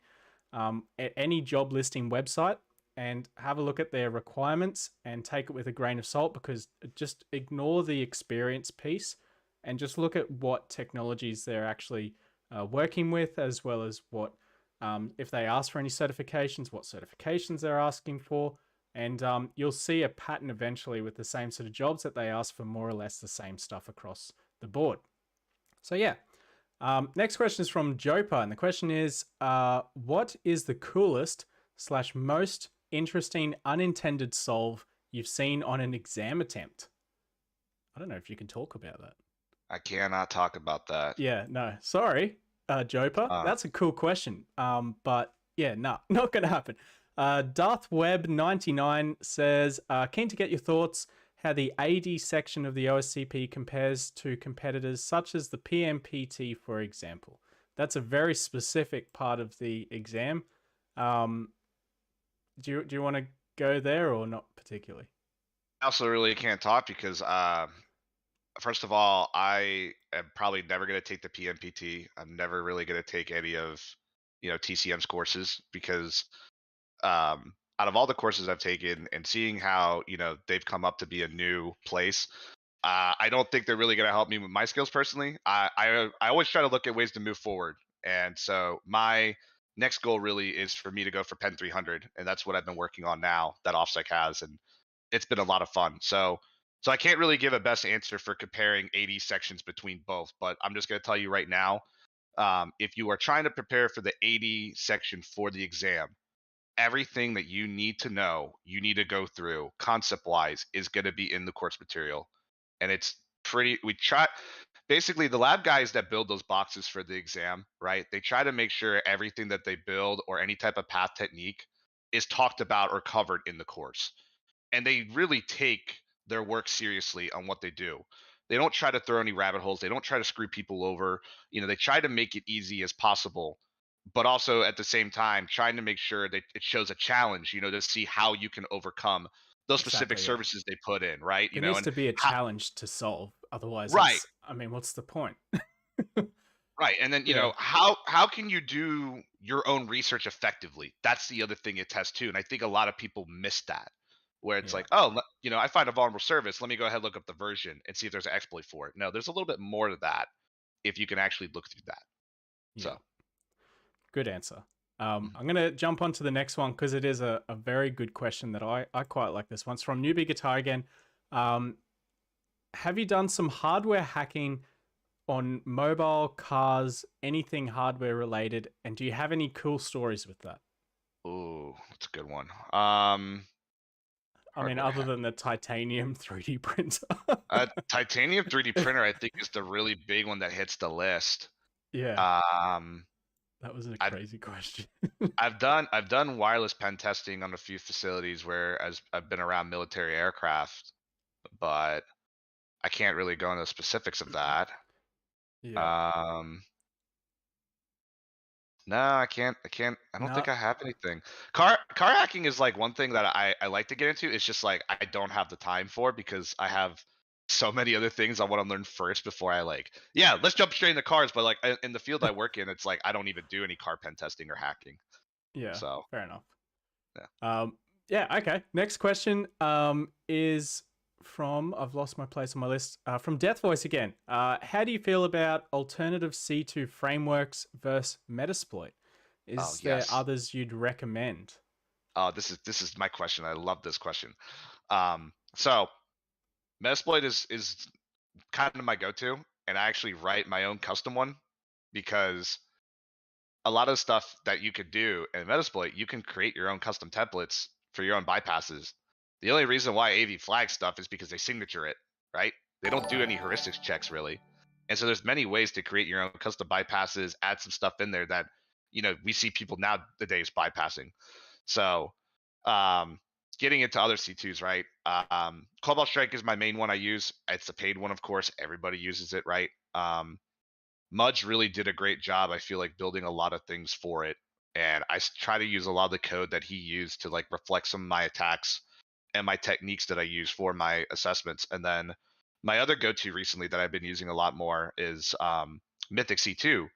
any job listing website, and have a look at their requirements and take it with a grain of salt, because just ignore the experience piece and just look at what technologies they're actually working with, as well as what, if they ask for any certifications, what certifications they're asking for. And you'll see a pattern eventually with the same sort of jobs that they ask for more or less the same stuff across the board. So, yeah. Next question is from Jopa, and the question is, what is the coolest slash most interesting unintended solve you've seen on an exam attempt? I don't know if you can talk about that. I cannot talk about that. Yeah, no, sorry, Jopa. Uh, That's a cool question. But yeah, no, not gonna happen. Darth Web 99 says, keen to get your thoughts how the AD section of the OSCP compares to competitors such as the PMPT, for example. That's a very specific part of the exam. Um, do you want to go there or not particularly? I also really can't talk because first of all, I am probably never going to take the PMPT. I'm never really going to take any of TCM's courses because out of all the courses I've taken and seeing how they've come up to be a new place, I don't think they're really going to help me with my skills personally. I always try to look at ways to move forward, and so my next goal really is for me to go for Pen 300, and that's what I've been working on now that OffSec has, and it's been a lot of fun. So I can't really give a best answer for comparing 80 sections between both, but I'm just going to tell you right now, if you are trying to prepare for the 80 section for the exam, everything that you need to know, you need to go through concept wise is going to be in the course material. And it's we try basically the lab guys that build those boxes for the exam, right? They try to make sure everything that they build or any type of path technique is talked about or covered in the course. And they really take their work seriously on what they do. They don't try to throw any rabbit holes. They don't try to screw people over. They try to make it easy as possible, but also at the same time trying to make sure that it shows a challenge, to see how you can overcome those specific Exactly. Yeah. services they put in, right? There needs And to be a how, challenge to solve. Otherwise, right, I mean, what's the point? right. And then, Yeah. how can you do your own research effectively? That's the other thing it tests too. And I think a lot of people miss that. Where it's Yeah. like, oh, I find a vulnerable service. Let me go ahead and look up the version and see if there's an exploit for it. No, there's a little bit more to that if you can actually look through that. Yeah. So, Good answer. mhm. I'm going to jump on to the next one because it is a very good question that I quite like this one. It's from Newbie Guitar again. Um, have you done some hardware hacking on mobile, cars, anything hardware related? And do you have any cool stories with that? Ooh, that's a good one. I mean, Hardware other hack. than the titanium 3D printer. Titanium 3D printer, I think, is the really big one that hits the list. Yeah, Um, that was a I've crazy question. I've done wireless pen testing on a few facilities where as I've been around military aircraft, but I can't really go into the specifics of that. Yeah. Um, No, I can't. I don't think No, I have anything. Car hacking is like one thing that I like to get into. It's just like I don't have the time for because I have so many other things I want to learn first before I like. Yeah, let's jump straight into cars. But like in the field I work in, it's like I don't even do any car pen testing or hacking. yeah, So fair enough. yeah. Yeah, okay. Next question is from, I've lost my place on my list, from Death Voice again. How do you feel about alternative C2 frameworks versus Metasploit? Oh Is there yes. others you'd recommend? Oh, this is my question. I love this question. So Metasploit is kind of my go-to, and I actually write my own custom one because a lot of stuff that you could do in Metasploit, you can create your own custom templates for your own bypasses. The only reason why AV flags stuff is because they signature it, right? They don't do any heuristics checks really. And so there's many ways to create your own custom bypasses, add some stuff in there that, we see people nowadays bypassing. So, um, getting into other C2s, right? Cobalt Strike is my main one I use. It's a paid one, of course. Everybody uses it, right? Mudge really did a great job. I feel like building a lot of things for it, and try to use a lot of the code that he used to like reflect some of my attacks and my techniques that I use for my assessments. And then my other go-to recently that I've been using a lot more is Mythic C2.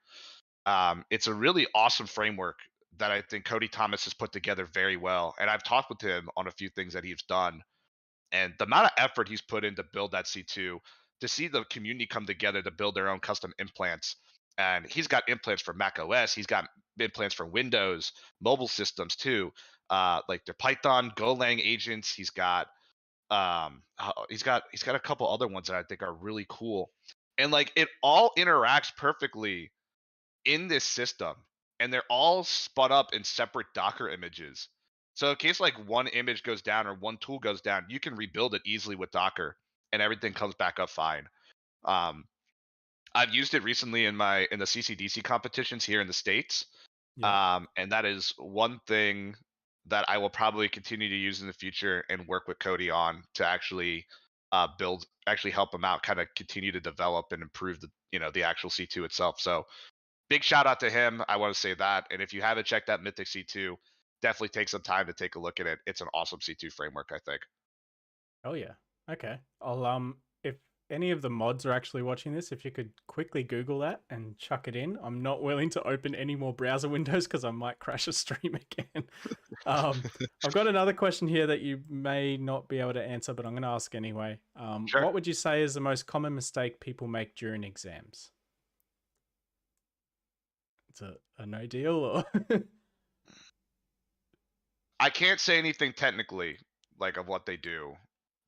It's a really awesome framework that I think Cody Thomas has put together very well, and I've talked with him on a few things that he's done and the amount of effort he's put in to build that C2, to see the community come together to build their own custom implants. And he's got implants for Mac OS, he's got implants for Windows, mobile systems too. Like the Python, Golang agents. He's got a couple other ones that I think are really cool. And like it all interacts perfectly in this system, and they're all spun up in separate Docker images. So in case like one image goes down or one tool goes down, you can rebuild it easily with Docker, and everything comes back up fine. Um, I've used it recently in the CCDC competitions here in the states, Yeah. and that is one thing that I will probably continue to use in the future and work with Cody on to actually actually help him out, kind of continue to develop and improve the actual C2 itself. So big shout out to him. I want to say that. And if you haven't checked out Mythic C2, definitely take some time to take a look at it. It's an awesome C2 framework, I think. Oh yeah. Okay. I'll if any of the mods are actually watching this, if you could quickly Google that and chuck it in. I'm not willing to open any more browser windows because I might crash a stream again. Um, I've got another question here that you may not be able to answer, but I'm going to ask anyway. Sure. What would you say is the most common mistake people make during exams? It's a no deal or I can't say anything technically like of what they do,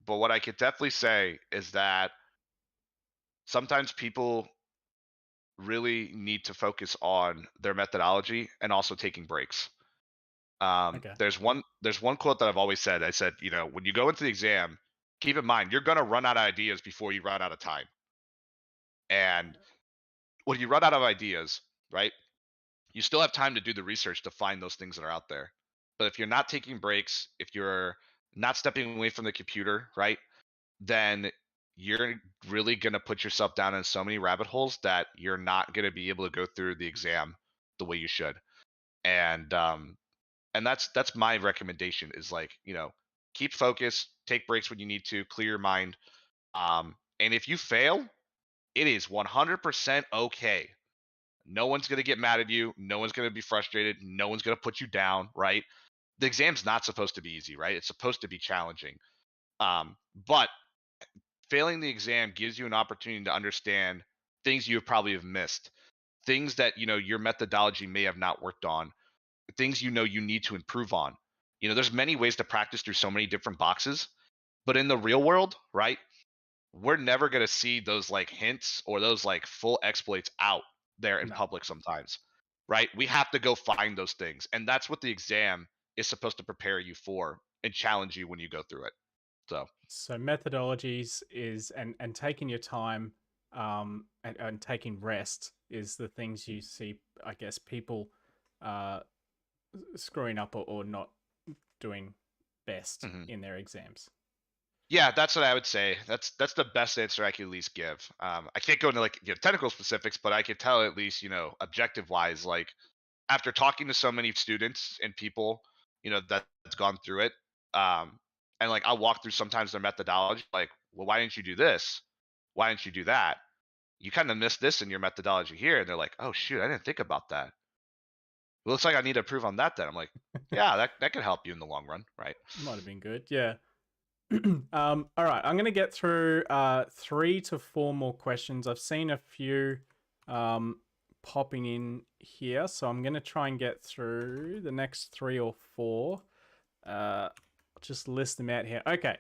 but what I could definitely say is that sometimes people really need to focus on their methodology and also taking breaks. okay. There's one quote that I've always said. I said, when you go into the exam, keep in mind you're gonna run out of ideas before you run out of time. And when you run out of ideas, right, you still have time to do the research to find those things that are out there. But if you're not taking breaks, if you're not stepping away from the computer, right, then you're really going to put yourself down in so many rabbit holes that you're not going to be able to go through the exam the way you should. And that's my recommendation is like, keep focused, take breaks when you need to, clear your mind. And if you fail, it is 100% okay. No one's going to get mad at you. No one's going to be frustrated. No one's going to put you down, right? The exam's not supposed to be easy, right? It's supposed to be challenging. But failing the exam gives you an opportunity to understand things you probably have missed, things that your methodology may have not worked on, things you need to improve on. There's many ways to practice through so many different boxes, but in the real world, right? We're never going to see those like hints or those like full exploits out there in No. public sometimes, right? We have to go find those things. And that's what the exam is supposed to prepare you for and challenge you when you go through it. So, So methodologies is and taking your time, and taking rest is the things you see, I guess, people uh screwing up, or not doing best mhm. in their exams. Yeah, that's what I would say. That's the best answer I can at least give. I can't go into like technical specifics, but I could tell at least objective wise, like after talking to so many students and people, that's gone through it, and like I'll walk through sometimes their methodology, like, well, why didn't you do this? Why didn't you do that? You kind of missed this in your methodology here, and they're like, oh shoot, I didn't think about that. It looks like I need to improve on that. Then I'm like, yeah, that could help you in the long run, right? Might have been good, yeah. All right, I'm gonna get through 3 to 4 more questions. I've seen a few popping in here, so I'm gonna try and get through the next 3 or 4. I'll just list them out here. Okay,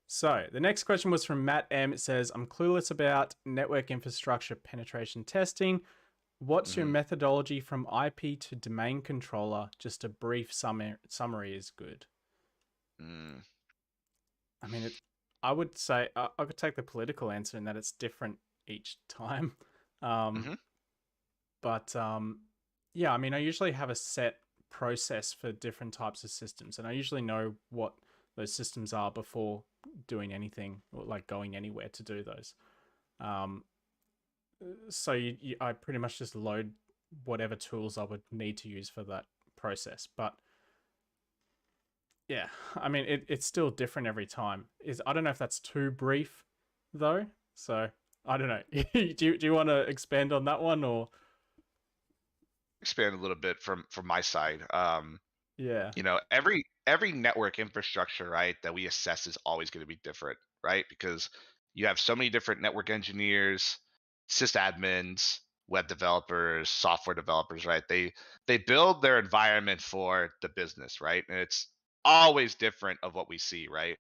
so the next question was from Matt M. It says, I'm clueless about network infrastructure penetration testing. What's your hmm methodology from IP to domain controller? Just a brief summary is good. Mm, I mean, I would say I could take the political answer in that it's different each time. Um, hmm but yeah, I mean, I usually have a set process for different types of systems, and I usually know what those systems are before doing anything or like going anywhere to do those. Um, so I pretty much just load whatever tools I would need to use for that process. But yeah, I mean, it's still different every time. I don't know if that's too brief though. So I don't know. Do you want to expand on that one, or expand a little bit from my side. yeah, Every network infrastructure, right, that we assess is always going to be different, right? Because you have so many different network engineers, sysadmins, web developers, software developers, right? They build their environment for the business, right? And it's always different of what we see, right?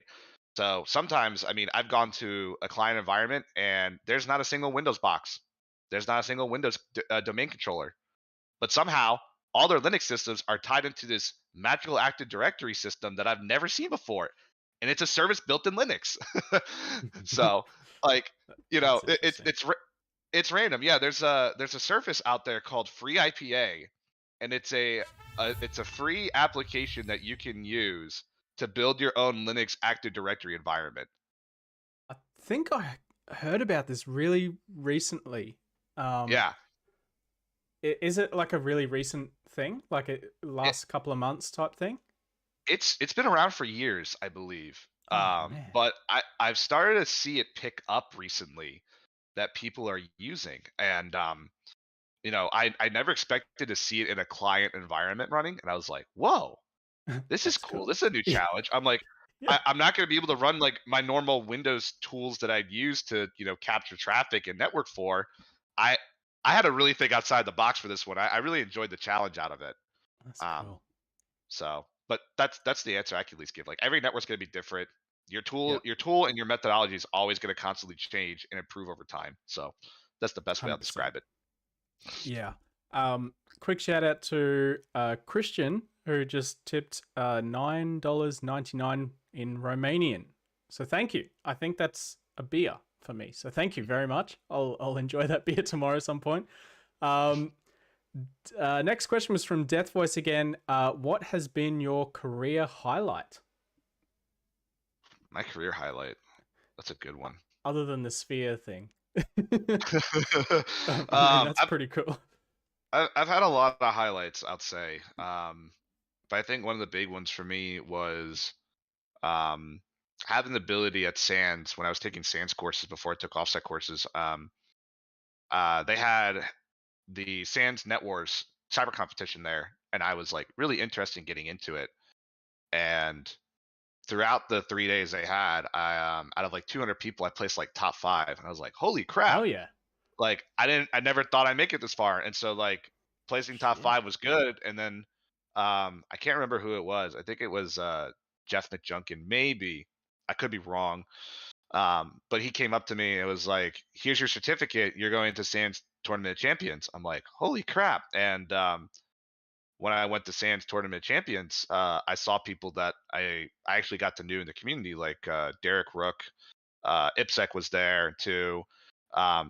So sometimes, I mean, I've gone to a client environment and there's not a single Windows box. There's not a single Windows domain controller, but somehow all their Linux systems are tied into this magical Active Directory system that I've never seen before, and it's a service built in Linux. So, like, that's it's interesting. it's random. Yeah, there's a service out there called Free IPA, and it's a free application that you can use to build your own Linux Active Directory environment. I think I heard about this really recently. Um, Yeah, is it like a really recent thing, like a it, last couple of months type thing? it's been around for years, I believe. Oh man. But I've started to see it pick up recently that people are using, and I never expected to see it in a client environment running, and I was like, whoa, this is That's cool. cool. This is a new Yeah. challenge. I'm like, Yeah. I'm not going to be able to run like my normal Windows tools that I'd use to capture traffic and network for. I I had to really think outside the box for this one. I really enjoyed the challenge out of it. That's Um, cool. so, but that's the answer I can at least give. Like every network's going to be different. Your tool, Yep. your tool, and your methodology is always going to constantly change and improve over time. So that's the best way I'll 100%. describe it. Yeah. Quick shout out to Christian, who just tipped $9.99 in Romanian. So thank you. I think that's a beer. for me. So thank you very much. I'll enjoy that beer tomorrow at some point. Um, Next question was from Death Voice again. What has been your career highlight My career highlight. That's a good one. other than the sphere thing? I mean, um, that's pretty cool. I've had a lot of highlights, I'd say. But I think one of the big ones for me was um, having the ability at SANS when I was taking SANS courses before I took offset courses. They had the SANS Net Wars cyber competition there, and I was like really interested in getting into it. And throughout the 3 days they had, I out of like 200 people, I placed like top 5, and I was like, holy crap! Hell yeah. Like I never thought I'd make it this far, and so like placing top Shit. 5 was good, and then I can't remember who it was. I think it was Jeff McJunkin, maybe. I could be wrong. But he came up to me and it was like, "Here's your certificate. You're going to Sands Tournament of Champions." I'm like, "Holy crap!" And when I went to Sands Tournament of Champions, I saw people that I actually got to know in the community, like Derek Rook, IPSEC was there too.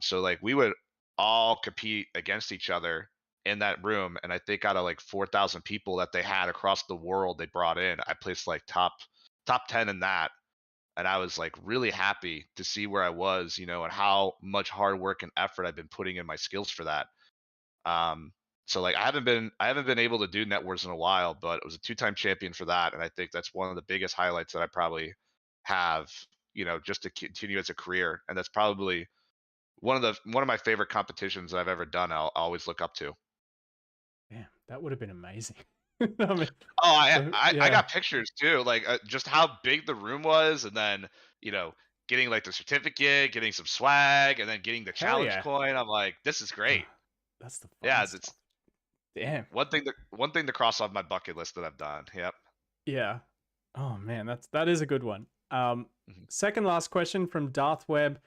So like we would all compete against each other in that room, and I think out of like 4,000 people that they had across the world, they brought in, I placed like top 10 in that, and I was like really happy to see where I was, and how much hard work and effort I've been putting in my skills for that. Um, so like I haven't been able to do net wars in a while, but it was a two-time champion for that, and I think that's one of the biggest highlights that I probably have, just to continue as a career, and that's probably one of my favorite competitions that I've ever done. I'll always look up to. Damn, that would have been amazing. I mean, Oh, I yeah. got pictures too, like just how big the room was, and then you know getting like the certificate, getting some swag, and then getting the Hell challenge yeah. coin. I'm like, this is great. That's the Yeah, fun it's stuff. Damn. one thing to cross off my bucket list that I've done. Yep. Yeah. Oh man, that is a good one. Mhm. Second last question from Darth Web.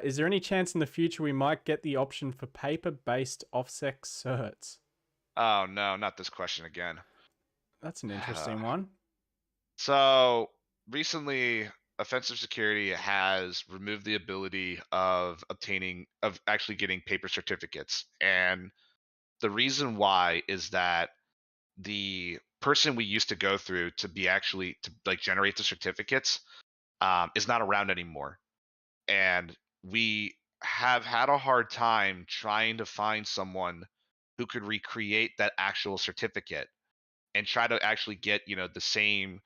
Is there any chance in the future we might get the option for paper-based offsec certs? Oh no, not this question again. That's an interesting one. So recently, offensive security has removed the ability of actually getting paper certificates, and the reason why is that the person we used to go through to be actually to like generate the certificates is not around anymore, and we have had a hard time trying to find someone who could recreate that actual certificate and try to actually get the same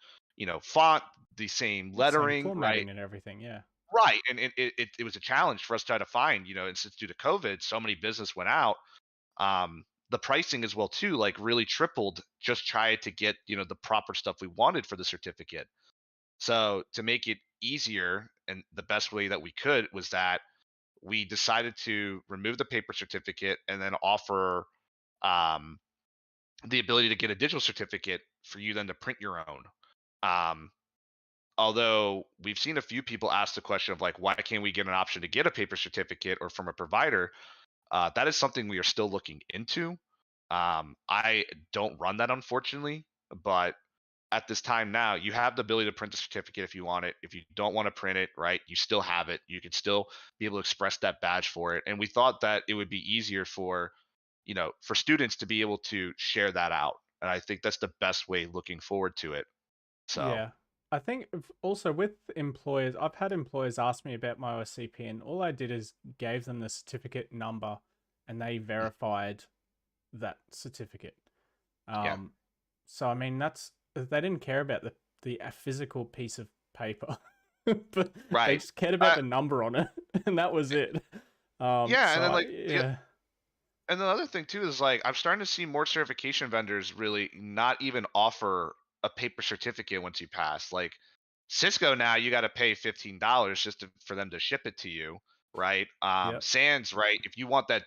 font, the same Same lettering, right? formatting and everything. Yeah. Right, and it was a challenge for us to try to find, and since due to COVID so many business went out, the pricing as well too, like really tripled, just try to get the proper stuff we wanted for the certificate. So to make it easier, and the best way that we could was that we decided to remove the paper certificate and then offer um, the ability to get a digital certificate for you then to print your own. um, Although we've seen a few people ask the question of like, why can't we get an option to get a paper certificate or from a provider? That is something we are still looking into. I don't run that, unfortunately, but at this time now, you have the ability to print the certificate if you want it. If you don't want to print it, right, you still have it. You can still be able to express that badge for it. And we thought that it would be easier for students to be able to share that out. And I think that's the best way looking forward to it. So, Yeah. I think also with employers, I've had employers ask me about my OSCP, and all I did is gave them the certificate number and they mm, verified that certificate. yeah, Um, so I mean they didn't care about the physical piece of paper, but they right. just cared about Uh, the number on it, and that was it. yeah, and So then like yeah, and the other thing too is like I'm starting to see more certification vendors really not even offer a paper certificate once you pass. Like Cisco now, you got to pay $15 just for them to ship it to you, right? yep, Sans, right? If you want that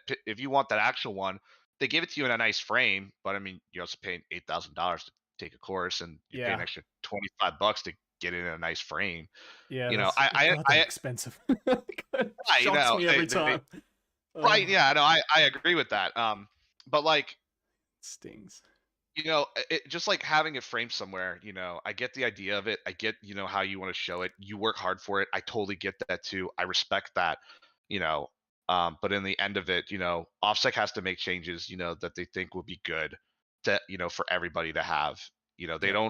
actual one, they give it to you in a nice frame, but I mean, you're also paying $8,000 to take a course, and you pay an yeah, extra $25 to get it in a nice frame. yeah. You know, That's I goddamn expensive. It right, shocks me every time. right, Oh, yeah, no, I agree with that. But like stings. just like having it framed somewhere, I get the idea of it. I get, how you want to show it. You work hard for it. I totally get that too. I respect that, you know. But in the end of it, offsec has to make changes, that they think will be good to, for everybody to have. They Yeah.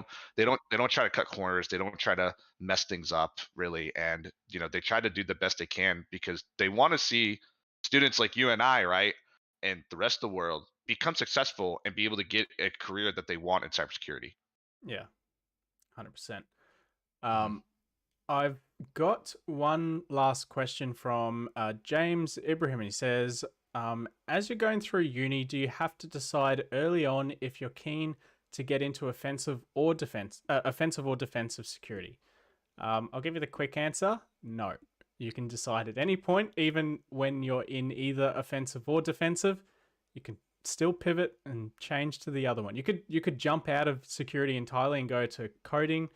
don't try to cut corners. They don't try to mess things up really. And, they try to do the best they can because they want to see students like you and I, right? And the rest of the world become successful and be able to get a career that they want in cybersecurity. Yeah. 100%. Mhm. Um, I've got one last question from James Ibrahim. He says, as you're going through uni, do you have to decide early on if you're keen to get into offensive or defensive security? I'll give you the quick answer. No. You can decide at any point, even when you're in either offensive or defensive. You can still pivot and change to the other one. You could jump out of security entirely and go to coding.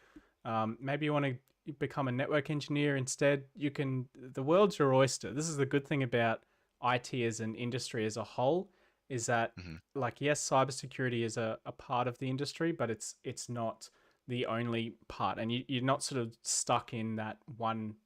Maybe you want to become a network engineer instead. You can. The world's your oyster. This is the good thing about IT as an industry as a whole, is that, Mhm. like, yes, cybersecurity is a part of the industry, but it's not the only part, and you're not sort of stuck in that one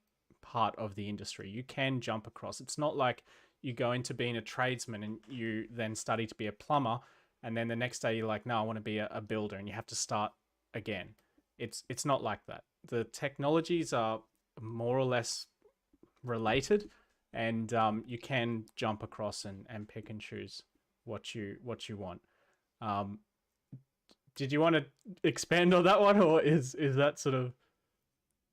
part of the industry. You can jump across. It's not like you go into being a tradesman and you then study to be a plumber, and then the next day you're like, no, I want to be a builder, and you have to start again. It's not like that. The technologies are more or less related, and you can jump across and pick and choose what you want. Um, did you want to expand on that one, or is that sort of?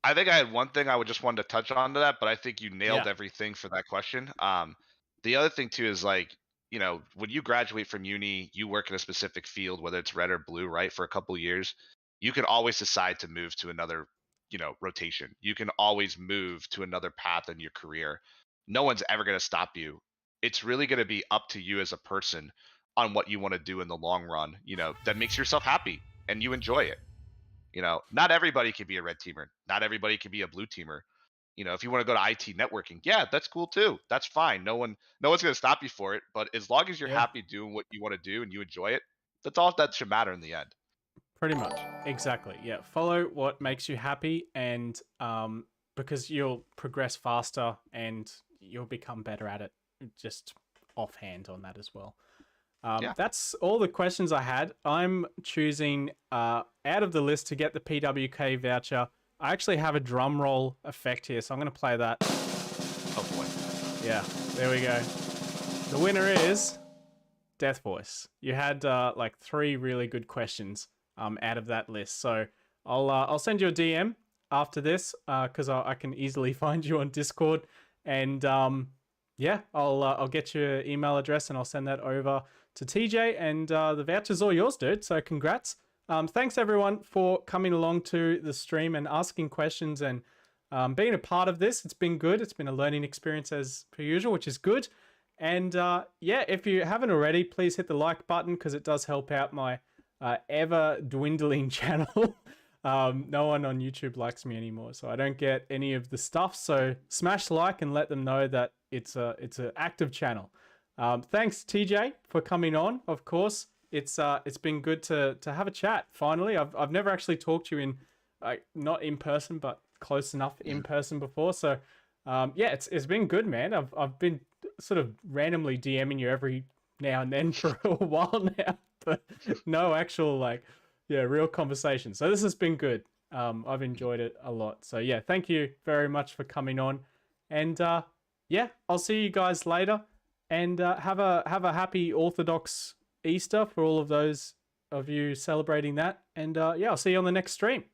I think I had one thing I would just wanted to touch on to that, but I think you nailed Yeah, everything for that question. The other thing too is like, when you graduate from uni, you work in a specific field, whether it's red or blue, right, for a couple years, you can always decide to move to another, rotation. You can always move to another path in your career. No one's ever going to stop you. It's really going to be up to you as a person on what you want to do in the long run, that makes yourself happy and you enjoy it. Not everybody can be a red teamer. Not everybody can be a blue teamer. If you want to go to IT networking, yeah, that's cool too. That's fine. No one's going to stop you for it. But as long as you're yeah. happy doing what you want to do and you enjoy it, that's all that should matter in the end. Pretty much. Exactly. Yeah. Follow what makes you happy, and because you'll progress faster and you'll become better at it, just offhand on that as well. Yeah. That's all the questions I had. I'm choosing out of the list to get the PWK voucher. I actually have a drum roll effect here, so I'm going to play that. Oh boy. Yeah, there we go. The winner is Death Voice. You had like three really good questions out of that list. So I'll send you a DM after this because I can easily find you on Discord, and yeah, I'll get your email address and I'll send that over to TJ, and the voucher's all yours, dude. So congrats. Thanks everyone for coming along to the stream and asking questions and being a part of this. It's been good. It's been a learning experience as per usual, which is good. And yeah, if you haven't already, please hit the like button because it does help out my ever dwindling channel. No one on YouTube likes me anymore, so I don't get any of the stuff. So smash like and let them know that it's an active channel. Thanks TJ for coming on. Of course, it's been good to have a chat. Finally, I've never actually talked to you in not in person, but close enough in Mhm. person before. So yeah, it's been good, man. I've been sort of randomly DMing you every now and then for a while now, but no actual like, yeah, real conversation. So this has been good. I've enjoyed it a lot. So yeah, thank you very much for coming on, and yeah, I'll see you guys later, and have a happy Orthodox Easter for all of those of you celebrating that, and yeah, I'll see you on the next stream.